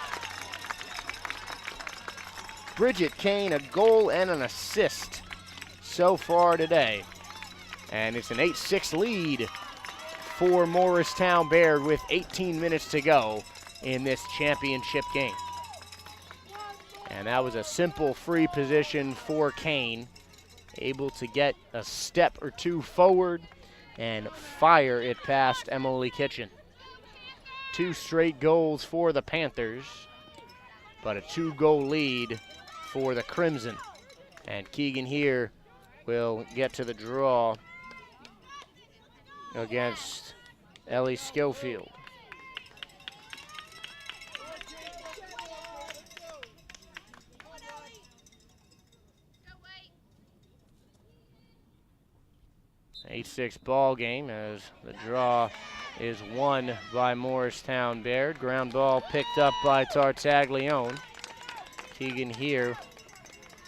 Bridget Kane, a goal and an assist so far today. And it's an 8-6 lead for Morristown-Beard with 18 minutes to go in this championship game. And that was a simple free position for Kane, able to get a step or two forward and fire it past Emily Kitchen. 2 straight goals for the Panthers, but a 2-goal lead for the Crimson. And Keegan here will get to the draw against Ellie Schofield. An 8-6 ball game as the draw is won by Morristown-Beard. Ground ball picked up by Tartaglione. Keegan here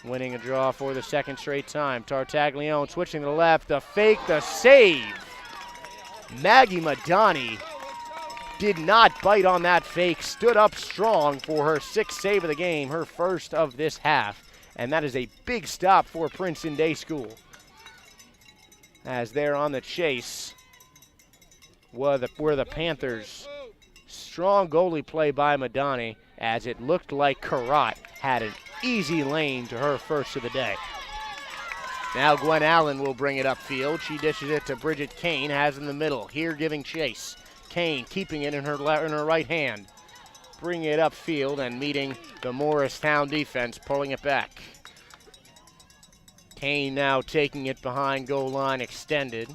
winning a draw for the second straight time. Tartaglione switching to the left, the fake, the save. Maggie Madani did not bite on that fake, stood up strong for her 6th save of the game, her first of this half. And that is a big stop for Princeton Day School, as they're on the chase were the Panthers. Strong goalie play by Madani, as it looked like Karat had an easy lane to her first of the day. Now Gwen Allen will bring it upfield. She dishes it to Bridget Kane, has in the middle. Here giving chase. Kane keeping it in her right hand. Bringing it upfield and meeting the Morristown defense, pulling it back. Kane now taking it behind goal line extended.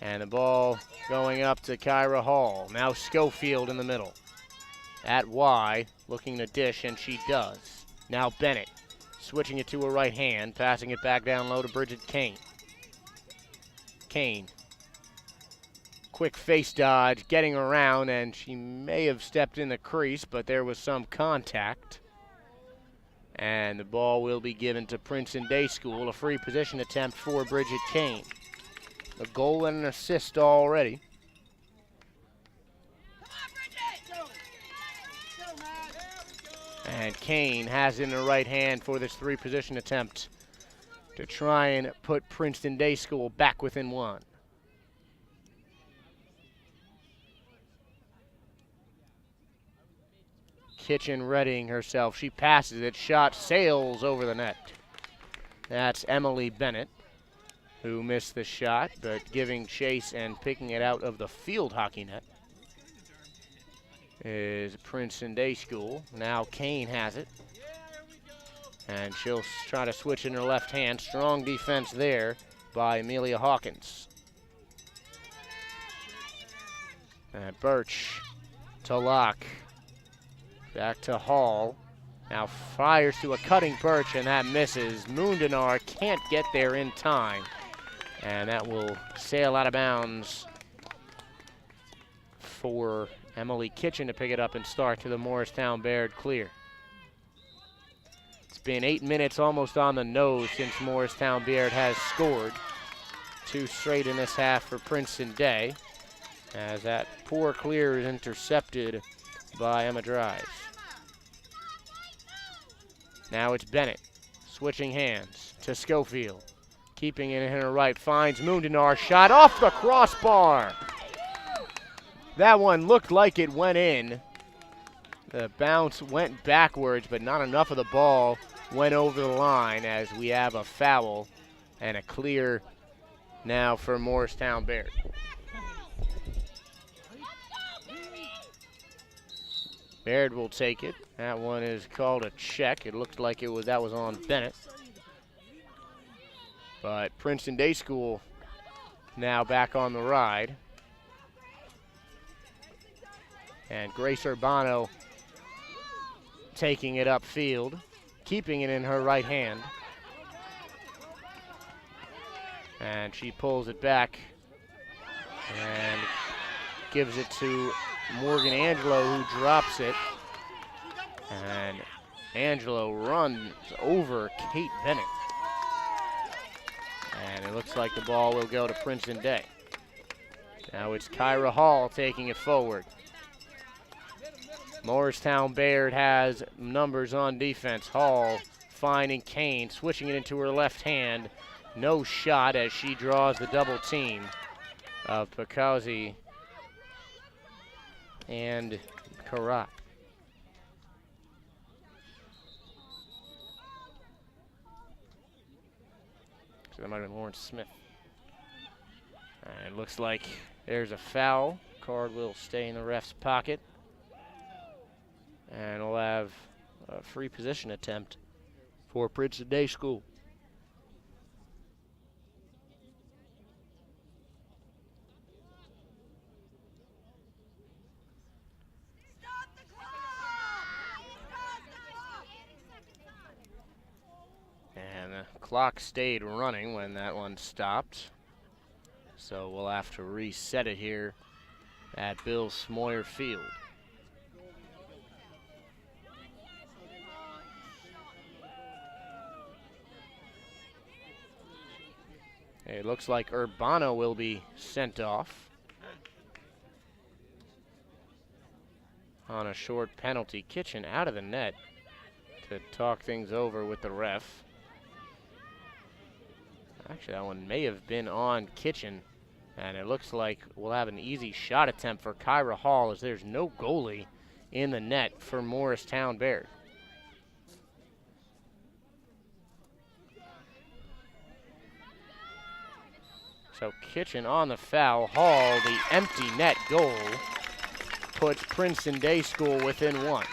And the ball going up to Kyra Hall. Now Schofield in the middle. At Y, looking to dish, and she does. Now Bennett, switching it to her right hand, passing it back down low to Bridget Kane. Kane, quick face dodge, getting around, and she may have stepped in the crease, but there was some contact. And the ball will be given to Princeton Day School, a free position attempt for Bridget Kane. A goal and an assist already. And Kane has it in the right hand for this three-position attempt to try and put Princeton Day School back within one. Kitchen readying herself. She passes it. Shot sails over the net. That's Emily Bennett, who missed the shot, but giving chase and picking it out of the field hockey net is Princeton Day School. Now Kane has it. And she'll try to switch in her left hand. Strong defense there by Amelia Hawkins. And Birch to Locke. Back to Hall. Now fires to a cutting Birch, and that misses. Mundenar can't get there in time. And that will sail out of bounds for Emily Kitchen to pick it up and start to the Morristown-Beard clear. It's been 8 minutes almost on the nose since Morristown-Beard has scored. 2 straight in this half for Princeton Day, as that poor clear is intercepted by Emma Dries. Now it's Bennett, switching hands to Schofield. Keeping it in her right, finds Mundenar, shot off the crossbar. That one looked like it went in. The bounce went backwards, but not enough of the ball went over the line, as we have a foul and a clear now for Morristown-Beard. Beard will take it. That one is called a check. It looks like that was on Bennett. But Princeton Day School now back on the ride. And Grace Urbano taking it upfield, keeping it in her right hand. And she pulls it back and gives it to Morgan Angelo, who drops it. And Angelo runs over Kate Bennett. And it looks like the ball will go to Princeton Day. Now it's Kyra Hall taking it forward. Morristown-Beard has numbers on defense. Hall finding Kane, switching it into her left hand. No shot as she draws the double team of Picozzi and Karat. So that might have been Lawrence Smith. And it looks like there's a foul. Card will stay in the ref's pocket. And we'll have a free position attempt for Princeton Day School. And the clock stayed running when that one stopped. So we'll have to reset it here at Bill Smoyer Field. It looks like Urbano will be sent off on a short penalty. Kitchen out of the net to talk things over with the ref. Actually, that one may have been on Kitchen, and it looks like we'll have an easy shot attempt for Kyra Hall, as there's no goalie in the net for Morristown-Beard. So Kitchen on the foul. Hall, the empty net goal, puts Princeton Day School within 1.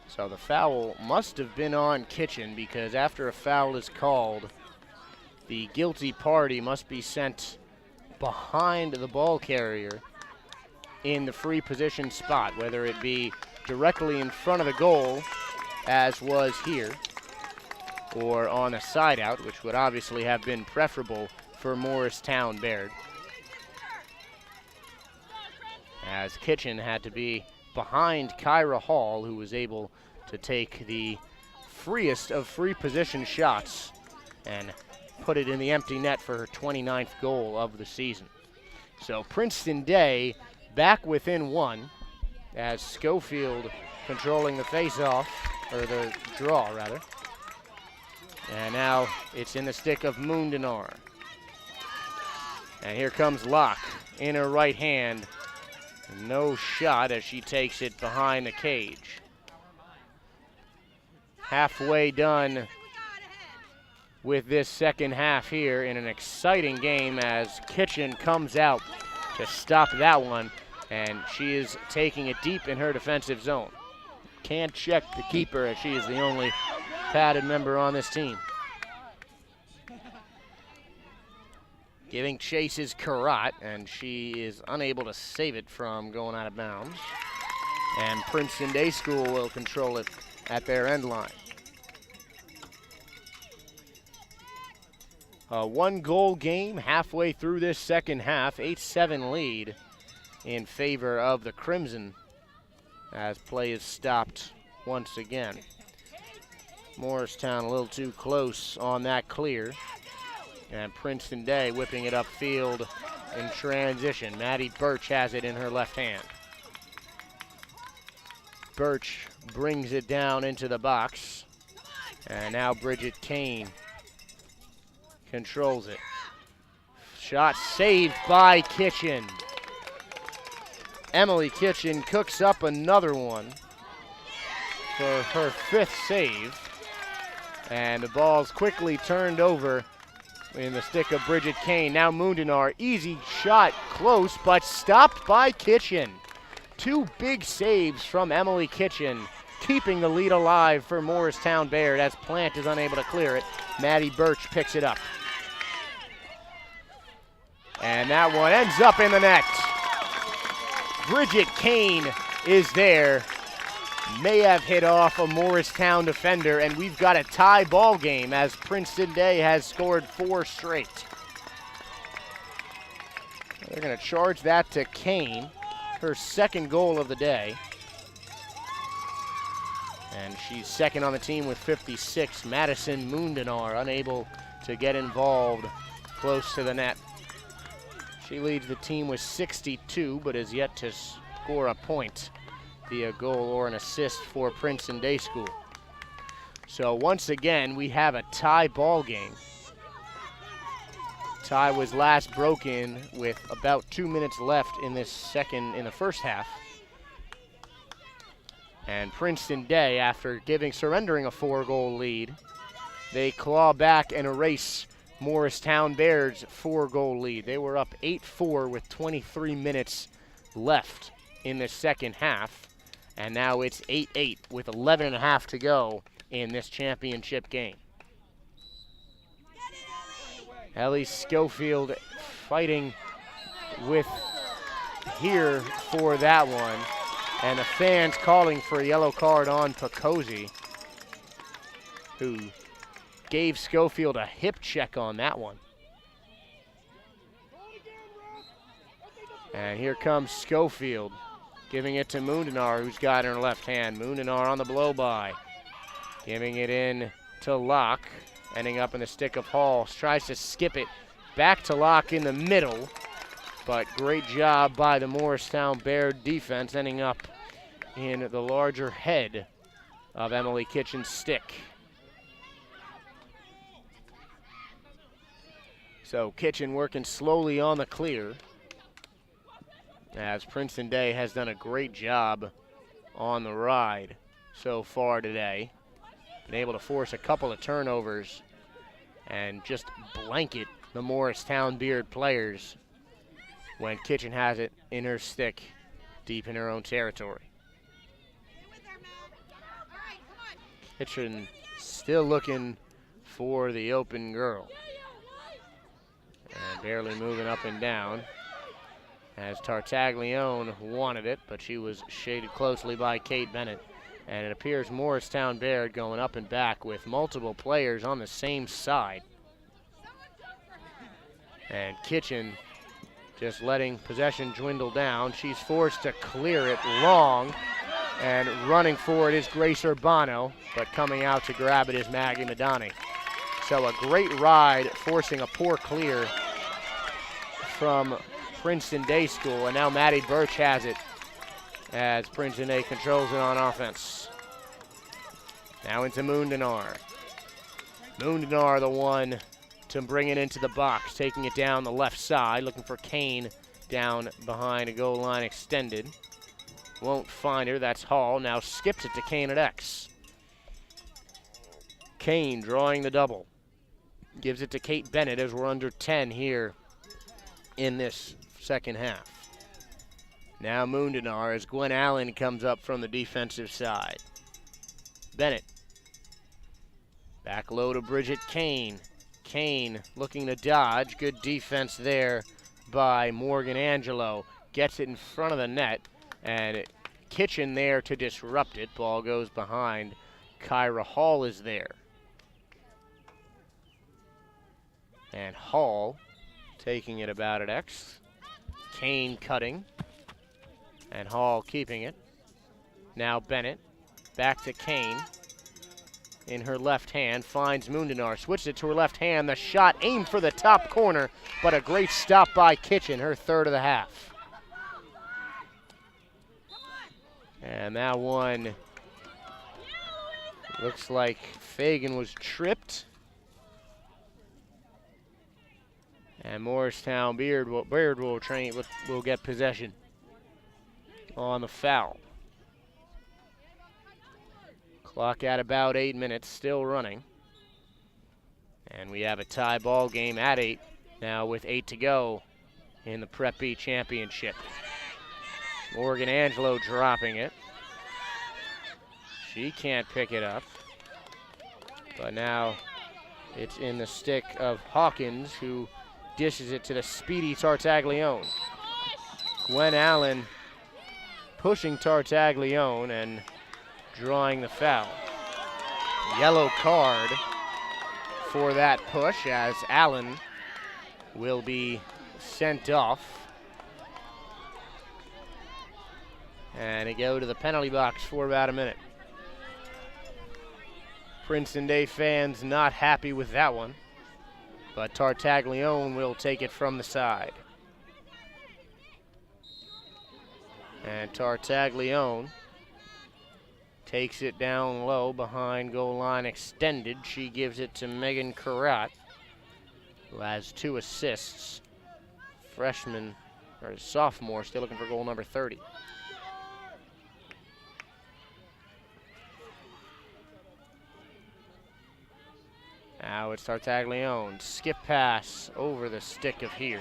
So the foul must have been on Kitchen, because after a foul is called, the guilty party must be sent behind the ball carrier in the free position spot, whether it be directly in front of the goal, as was here, or on a side out, which would obviously have been preferable for Morristown-Beard, as Kitchen had to be behind Kyra Hall, who was able to take the freest of free position shots and put it in the empty net for her 29th goal of the season. So Princeton Day back within 1, as Schofield controlling the face-off, or the draw, rather. And now it's in the stick of Mundenar. And here comes Locke in her right hand. No shot as she takes it behind the cage. Halfway done with this second half here in an exciting game as Kitchen comes out to stop that one, and she is taking it deep in her defensive zone. Can't check the keeper as she is the only padded member on this team. Giving chase is Karat, and she is unable to save it from going out of bounds. And Princeton Day School will control it at their end line. A one-goal game halfway through this second half, 8-7 lead in favor of the Crimson as play is stopped once again. Morristown a little too close on that clear. And Princeton Day whipping it upfield in transition. Maddie Birch has it in her left hand. Birch brings it down into the box. And now Bridget Kane controls it. Shot saved by Kitchen. Emily Kitchen cooks up another one for her 5th save. And the ball's quickly turned over in the stick of Bridget Kane. Now Mundenar, easy shot, close, but stopped by Kitchen. 2 big saves from Emily Kitchen, keeping the lead alive for Morristown-Beard as Plant is unable to clear it. Maddie Birch picks it up. And that one ends up in the net. Bridget Kane is there. May have hit off a Morristown defender, and we've got a tie ball game as Princeton Day has scored 4 straight. They're going to charge that to Kane, her 2nd goal of the day. And she's 2nd on the team with 56. Madison Mundenar unable to get involved close to the net. She leads the team with 62, but has yet to score a point via goal or an assist for Princeton Day School. So once again, we have a tie ball game. Tie was last broken with about 2 minutes left in the first half. And Princeton Day, after surrendering a 4-goal lead, they claw back and erase Morristown-Baird's 4-goal lead. They were up 8-4 with 23 minutes left in the second half. And now it's 8-8 with 11.5 to go in this championship game. Ellie Schofield fighting with here for that one. And the fans calling for a yellow card on Picozzi, who gave Schofield a hip check on that one. And here comes Schofield, giving it to Mundenar, who's got it in her left hand. Mundenar on the blow-by, giving it in to Locke, ending up in the stick of Hall. Tries to skip it back to Locke in the middle, but great job by the Morristown-Beard defense, ending up in the larger head of Emily Kitchen's stick. So Kitchen working slowly on the clear, as Princeton Day has done a great job on the ride so far today. Been able to force a couple of turnovers and just blanket the Morristown-Beard players when Kitchen has it in her stick deep in her own territory. Kitchen still looking for the open girl. And barely moving up and down, as Tartaglione wanted it, but she was shaded closely by Kate Bennett. And it appears Morristown-Beard going up and back with multiple players on the same side. And Kitchen just letting possession dwindle down. She's forced to clear it long, and running for it is Grace Urbano, but coming out to grab it is Maggie Madani. So a great ride, forcing a poor clear from Princeton Day School, and now Maddie Birch has it as Princeton Day controls it on offense. Now into Mundenar. Mundenar, the one to bring it into the box, taking it down the left side, looking for Kane down behind a goal line extended. Won't find her, that's Hall. Now skips it to Kane at X. Kane drawing the double. Gives it to Kate Bennett as we're under 10 here in this second half. Now Mundenar as Gwen Allen comes up from the defensive side. Bennett. Back low to Bridget Kane. Kane looking to dodge. Good defense there by Morgan Angelo. Gets it in front of the net, and Kitchen there to disrupt it. Ball goes behind. Kyra Hall is there. And Hall taking it about at X. Kane cutting. And Hall keeping it. Now Bennett. Back to Kane. In her left hand, finds Mundenar, switches it to her left hand, the shot aimed for the top corner, but a great stop by Kitchen, her third of the half. And that one looks like Fagan was tripped. And Morristown-Beard will get possession on the foul. Clock at about 8 minutes, still running. And we have a tie ball game at 8, now with 8 to go in the Prep B Championship. Morgan Angelo dropping it. She can't pick it up. But now it's in the stick of Hawkins, who dishes it to the speedy Tartaglione. Gwen Allen pushing Tartaglione and drawing the foul. Yellow card for that push as Allen will be sent off. And it go to the penalty box for about a minute. Princeton Day fans not happy with that one, but Tartaglione will take it from the side. And Tartaglione takes it down low behind goal line extended. She gives it to Megan Carrot, who has 2 assists. Freshman, or sophomore, still looking for goal number 30. Now it's Tartaglione. Skip pass over the stick of here.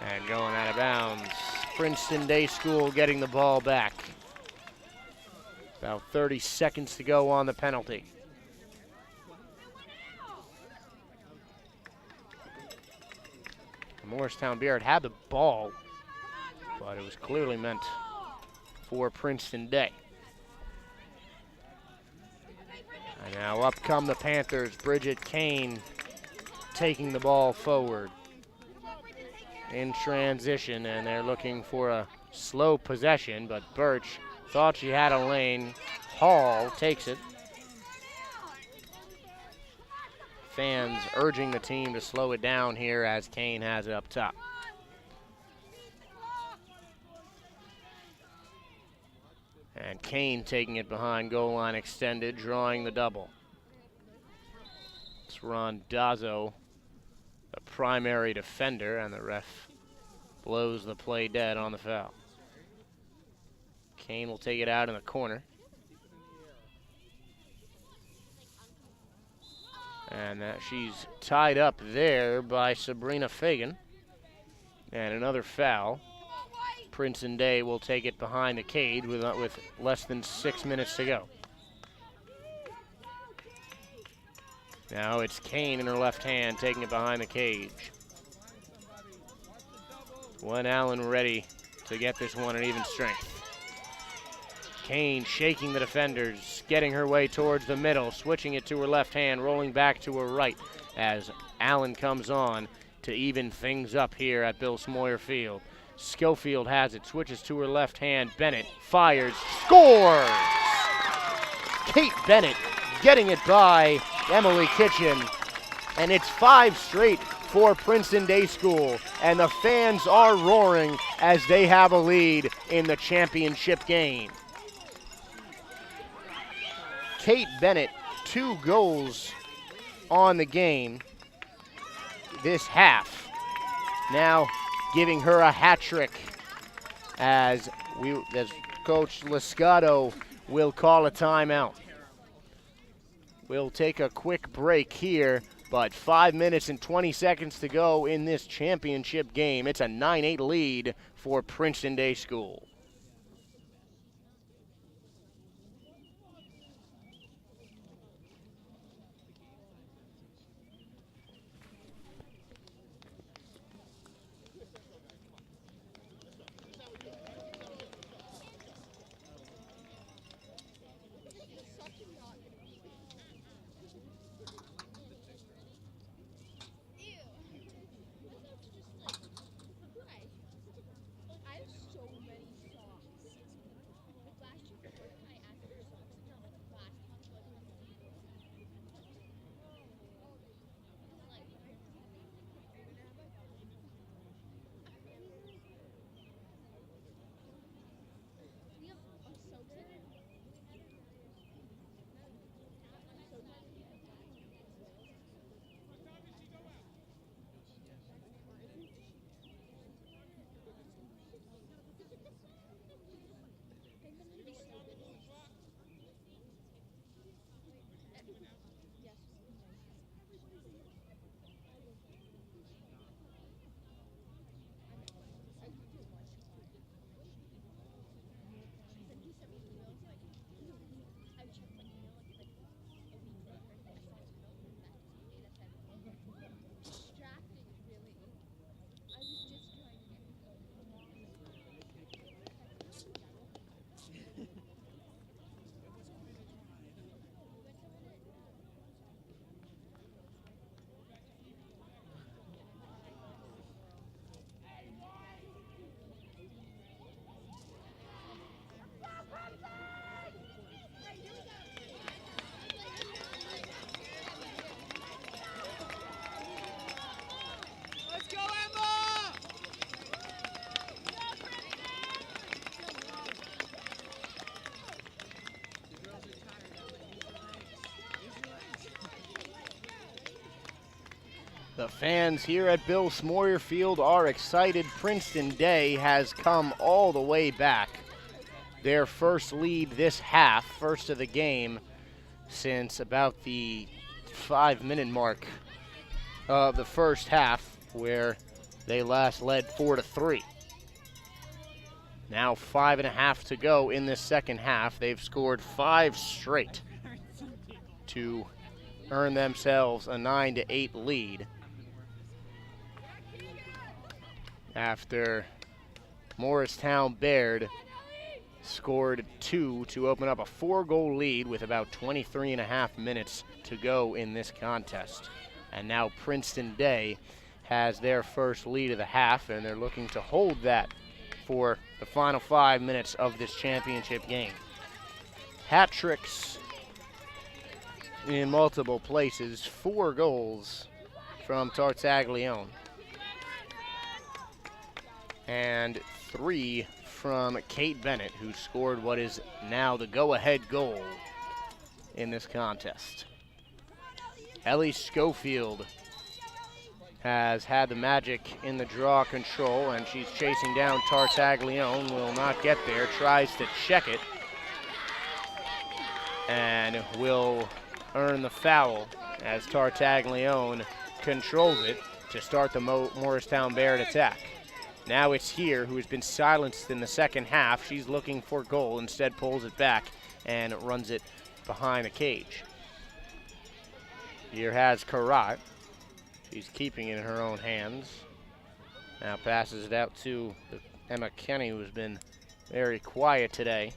And going out of bounds. Princeton Day School getting the ball back. About 30 seconds to go on the penalty. Morristown-Beard had the ball, but it was clearly meant for Princeton Day. And now up come the Panthers. Bridget Kane taking the ball forward in transition, and they're looking for a slow possession, but Birch thought she had a lane. Hall takes it. Fans urging the team to slow it down here as Kane has it up top. And Kane taking it behind goal line extended, drawing the double. It's Rondazzo, the primary defender, and the ref blows the play dead on the foul. Kane will take it out in the corner. And she's tied up there by Sabrina Fagan. And another foul. Princeton Day will take it behind the cage with less than 6 minutes to go. Now it's Kane in her left hand taking it behind the cage. Gwen Allen ready to get this one at even strength. Kane shaking the defenders, getting her way towards the middle, switching it to her left hand, rolling back to her right as Allen comes on to even things up here at Bill Smoyer Field. Schofield has it, switches to her left hand. Bennett fires, scores! Kate Bennett getting it by Emily Kitchen. And it's 5 straight for Princeton Day School. And the fans are roaring as they have a lead in the championship game. Kate Bennett, 2 goals on the game. this half. Now giving her a hat trick as Coach Lascato will call a timeout. We'll take a quick break here, but 5 minutes and 20 seconds to go in this championship game. It's a 9-8 lead for Princeton Day School. The fans here at Bill Smoyer Field are excited. Princeton Day has come all the way back. Their first lead this half, first of the game, since about the 5-minute mark of the first half, where they last led 4-3. Now 5.5 to go in this second half. They've scored 5 straight to earn themselves a 9-8 lead, after Morristown-Beard scored 2 to open up a 4-goal lead with about 23.5 minutes to go in this contest. And now Princeton Day has their first lead of the half, and they're looking to hold that for the final 5 minutes of this championship game. Hat tricks in multiple places, 4 goals from Tartaglione, and 3 from Kate Bennett, who scored what is now the go-ahead goal in this contest. Ellie Schofield has had the magic in the draw control, and she's chasing down Tartaglione, will not get there, tries to check it, and will earn the foul as Tartaglione controls it to start the Morristown-Beard attack. Now it's Here, who has been silenced in the second half. She's looking for goal, instead pulls it back and runs it behind the cage. Here has Karat. She's keeping it in her own hands. Now passes it out to Emma Kenny, who's been very quiet today.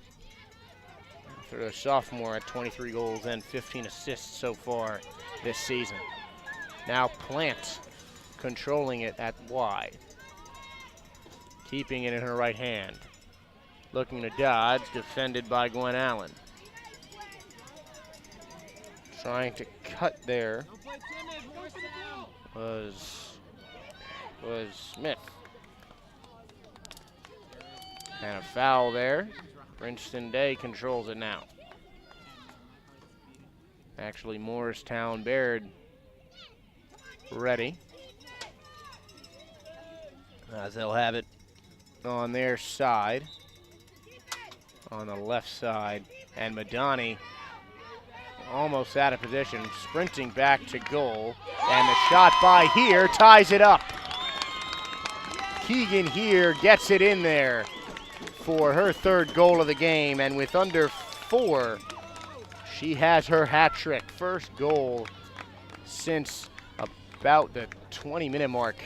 For a sophomore at 23 goals and 15 assists so far this season. Now Plant controlling it at wide. Keeping it in her right hand. Looking to dodge, defended by Gwen Allen. Trying to cut there was Smith. And a foul there. Princeton Day controls it now. Actually, Morristown-Beard ready. As they'll have it on their side, on the left side. And Madani almost out of position, sprinting back to goal. And the shot by Here ties it up. Keegan Here gets it in there for her third goal of the game. And with under 4, she has her hat trick. First goal since about the 20-minute mark.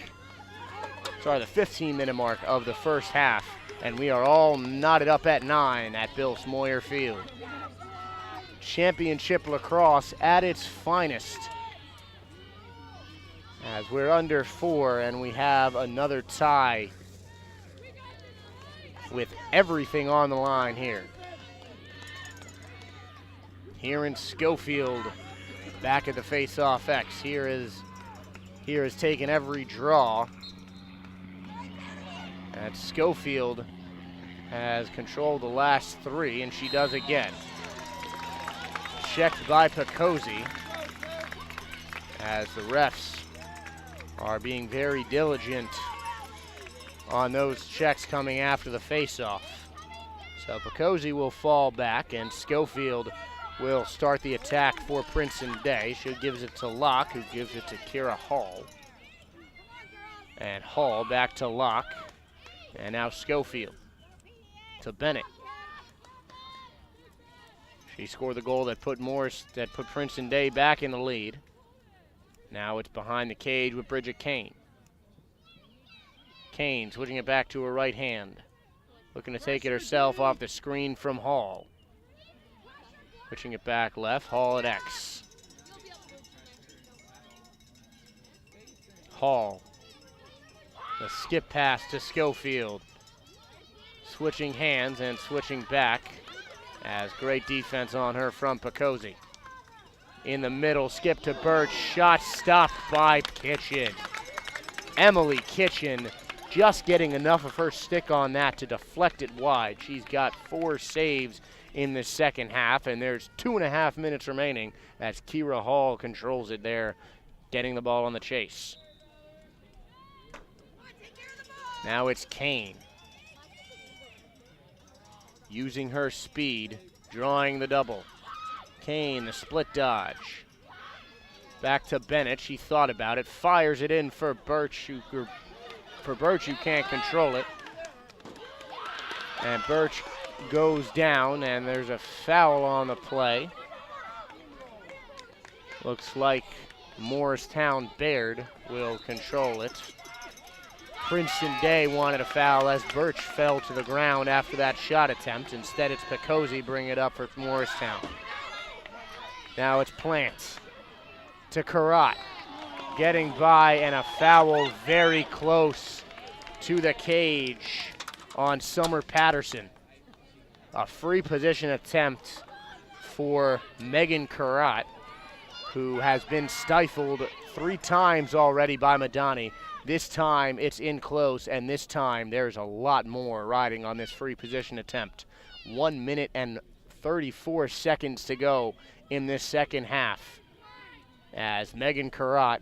Sorry, the 15-minute mark of the first half. And we are all knotted up at 9 at Bill Smoyer Field. Championship lacrosse at its finest. As we're under 4 and we have another tie with everything on the line here. Here in Schofield, back at the face-off X. Here is taking every draw. And Schofield has controlled the last 3, and she does again. Checked by Picozzi, as the refs are being very diligent on those checks coming after the face-off. So Picozzi will fall back, and Schofield will start the attack for Princeton Day. She gives it to Locke, who gives it to Kira Hall. And Hall back to Locke. And now Schofield to Bennett. She scored the goal that put Princeton Day back in the lead. Now it's behind the cage with Bridget Kane. Kane switching it back to her right hand. Looking to take it herself off the screen from Hall. Switching it back left, Hall at X. Hall. The skip pass to Schofield. Switching hands and switching back, as great defense on her from Picozzi. In the middle, skip to Birch, shot stopped by Kitchen. Emily Kitchen just getting enough of her stick on that to deflect it wide. She's got 4 saves in the second half, and there's 2.5 minutes remaining as Kira Hall controls it there, getting the ball on the chase. Now it's Kane. Using her speed, drawing the double. Kane, the split dodge. Back to Bennett, she thought about it, fires it in for Birch, who can't control it. And Birch goes down, and there's a foul on the play. Looks like Morristown-Beard will control it. Princeton Day wanted a foul as Birch fell to the ground after that shot attempt. Instead, it's Picozzi bringing it up for Morristown. Now it's Plant to Karat. Getting by, and a foul very close to the cage on Summer Patterson. A free position attempt for Megan Karat, who has been stifled 3 times already by Madani. This time it's in close, and this time there's a lot more riding on this free position attempt. 1 minute and 34 seconds to go in this second half, as Megan Karat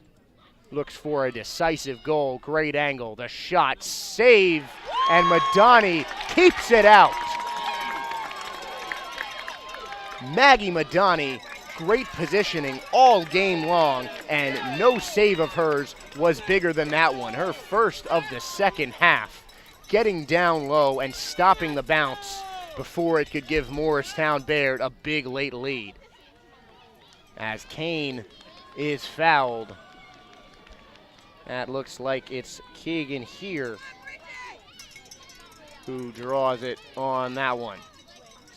looks for a decisive goal. Great angle, the shot, save, and Madani keeps it out. Maggie Madani, great positioning all game long, and no save of hers was bigger than that one. Her first of the second half, getting down low and stopping the bounce before it could give Morristown-Beard a big late lead. As Kane is fouled. That looks like it's Keegan Here who draws it on that one.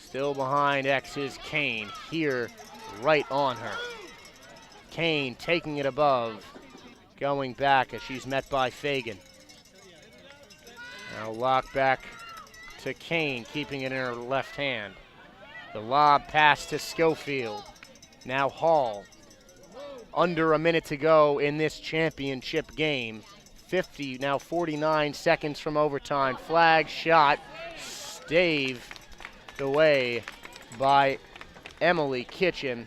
Still behind X is Kane. Here right on her. Kane taking it above, going back as she's met by Fagan. Now lock back to Kane, keeping it in her left hand. The lob pass to Schofield. Now Hall. Under a minute to go in this championship game. 49 seconds from overtime. Flag shot, staved away by Emily Kitchen,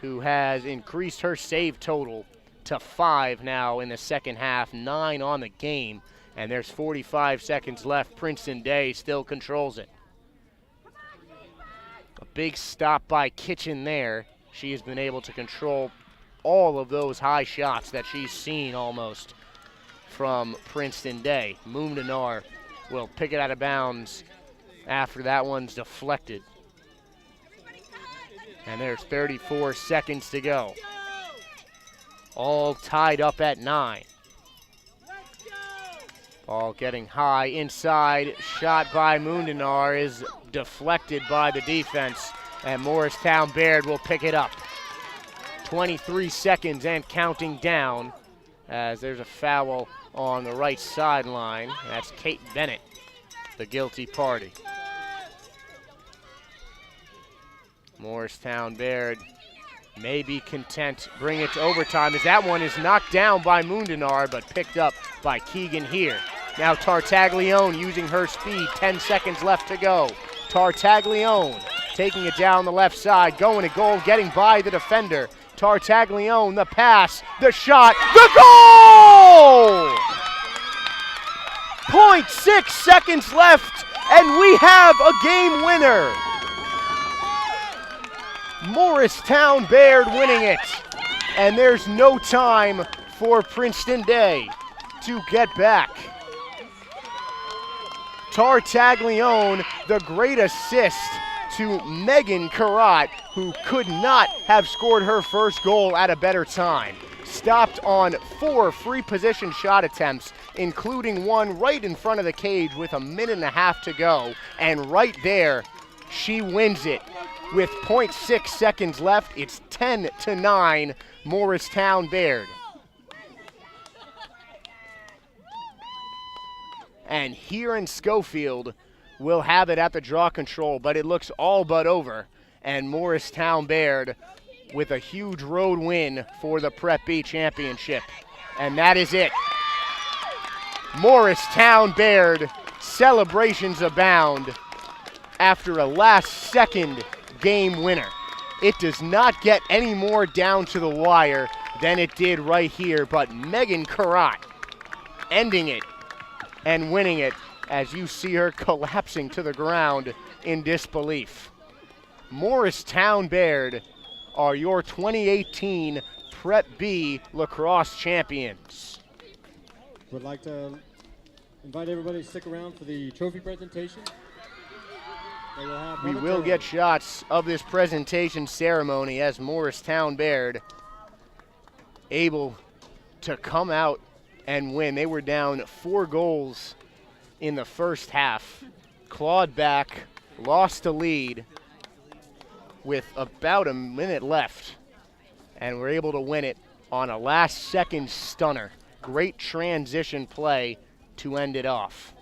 who has increased her save total to 5 now in the second half, 9 on the game. And there's 45 seconds left. Princeton Day still controls it. A big stop by Kitchen there. She has been able to control all of those high shots that she's seen almost from Princeton Day. Moondinar will pick it out of bounds after that one's deflected. And there's 34 seconds to go. All tied up at 9. Ball getting high inside. Shot by Moondinar is deflected by the defense. And Morristown-Beard will pick it up. 23 seconds and counting down as there's a foul on the right sideline. That's Kate Bennett, the guilty party. Morristown-Beard may be content, bring it to overtime as that one is knocked down by Moondinar but picked up by Keegan here. Now Tartaglione using her speed, 10 seconds left to go. Tartaglione taking it down the left side, going to goal, getting by the defender. Tartaglione, the pass, the shot, the goal! 0.6 seconds left, and we have a game winner. Morristown-Beard winning it, and there's no time for Princeton Day to get back. Tartaglione, the great assist to Megan Carrot, who could not have scored her first goal at a better time. Stopped on 4 free position shot attempts, including one right in front of the cage with a minute and a half to go, and right there, she wins it. With 0.6 seconds left, it's 10-9, Morristown-Beard. And here in Schofield, we'll have it at the draw control, but it looks all but over. And Morristown-Beard with a huge road win for the Prep B championship. And that is it. Morristown-Beard, celebrations abound after a last-second game winner. It does not get any more down to the wire than it did right here, but Megan Carrot ending it and winning it as you see her collapsing to the ground in disbelief. Morristown-Beard are your 2018 Prep B lacrosse champions. Would like to invite everybody to stick around for the trophy presentation. We will get shots of this presentation ceremony as Morristown-Beard able to come out and win. They were down 4 goals in the first half, clawed back, lost the lead with about a minute left, and were able to win it on a last-second stunner. Great transition play to end it off.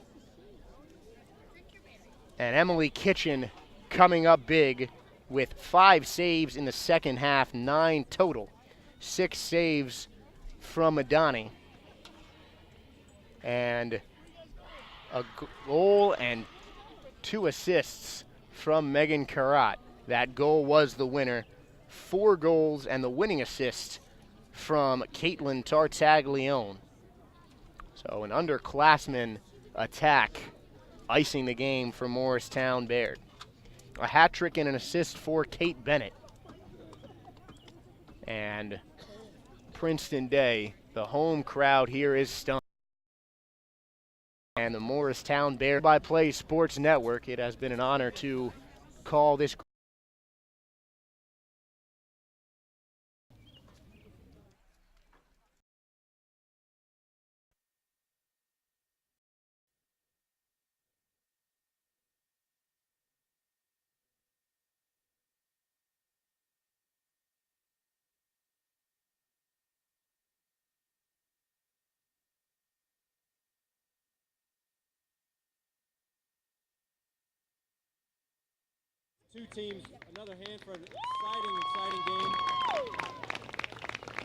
And Emily Kitchen coming up big with 5 saves in the second half, 9 total. 6 saves from Madani. And a goal and 2 assists from Megan Carrot. That goal was the winner. 4 goals and the winning assist from Caitlin Tartaglione. So an underclassman attack icing the game for Morristown-Beard. A hat trick and an assist for Kate Bennett. And Princeton Day, the home crowd here is stunned. And the Morristown-Beard by Play Sports Network, it has been an honor to call this. Two teams, another hand for an exciting game.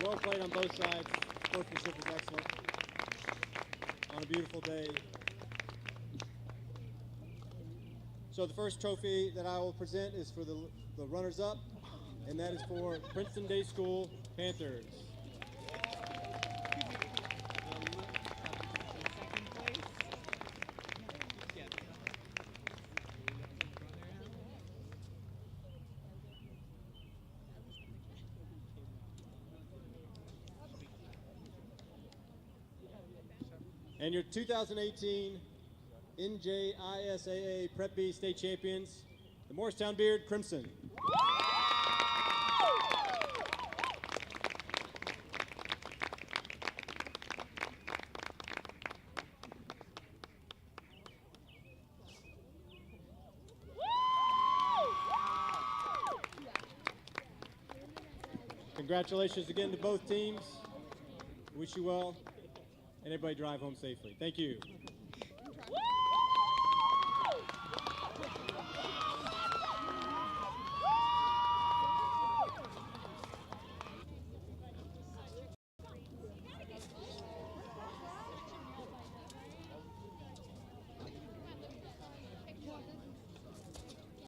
Well played on both sides. Sportsmanship was excellent on a beautiful day. So the first trophy that I will present is for the runners-up, and that is for Princeton Day School Panthers. And your 2018 NJISAA Prep B state champions, the Morristown-Beard Crimson. Congratulations again to both teams. Wish you well, and everybody drive home safely. Thank you.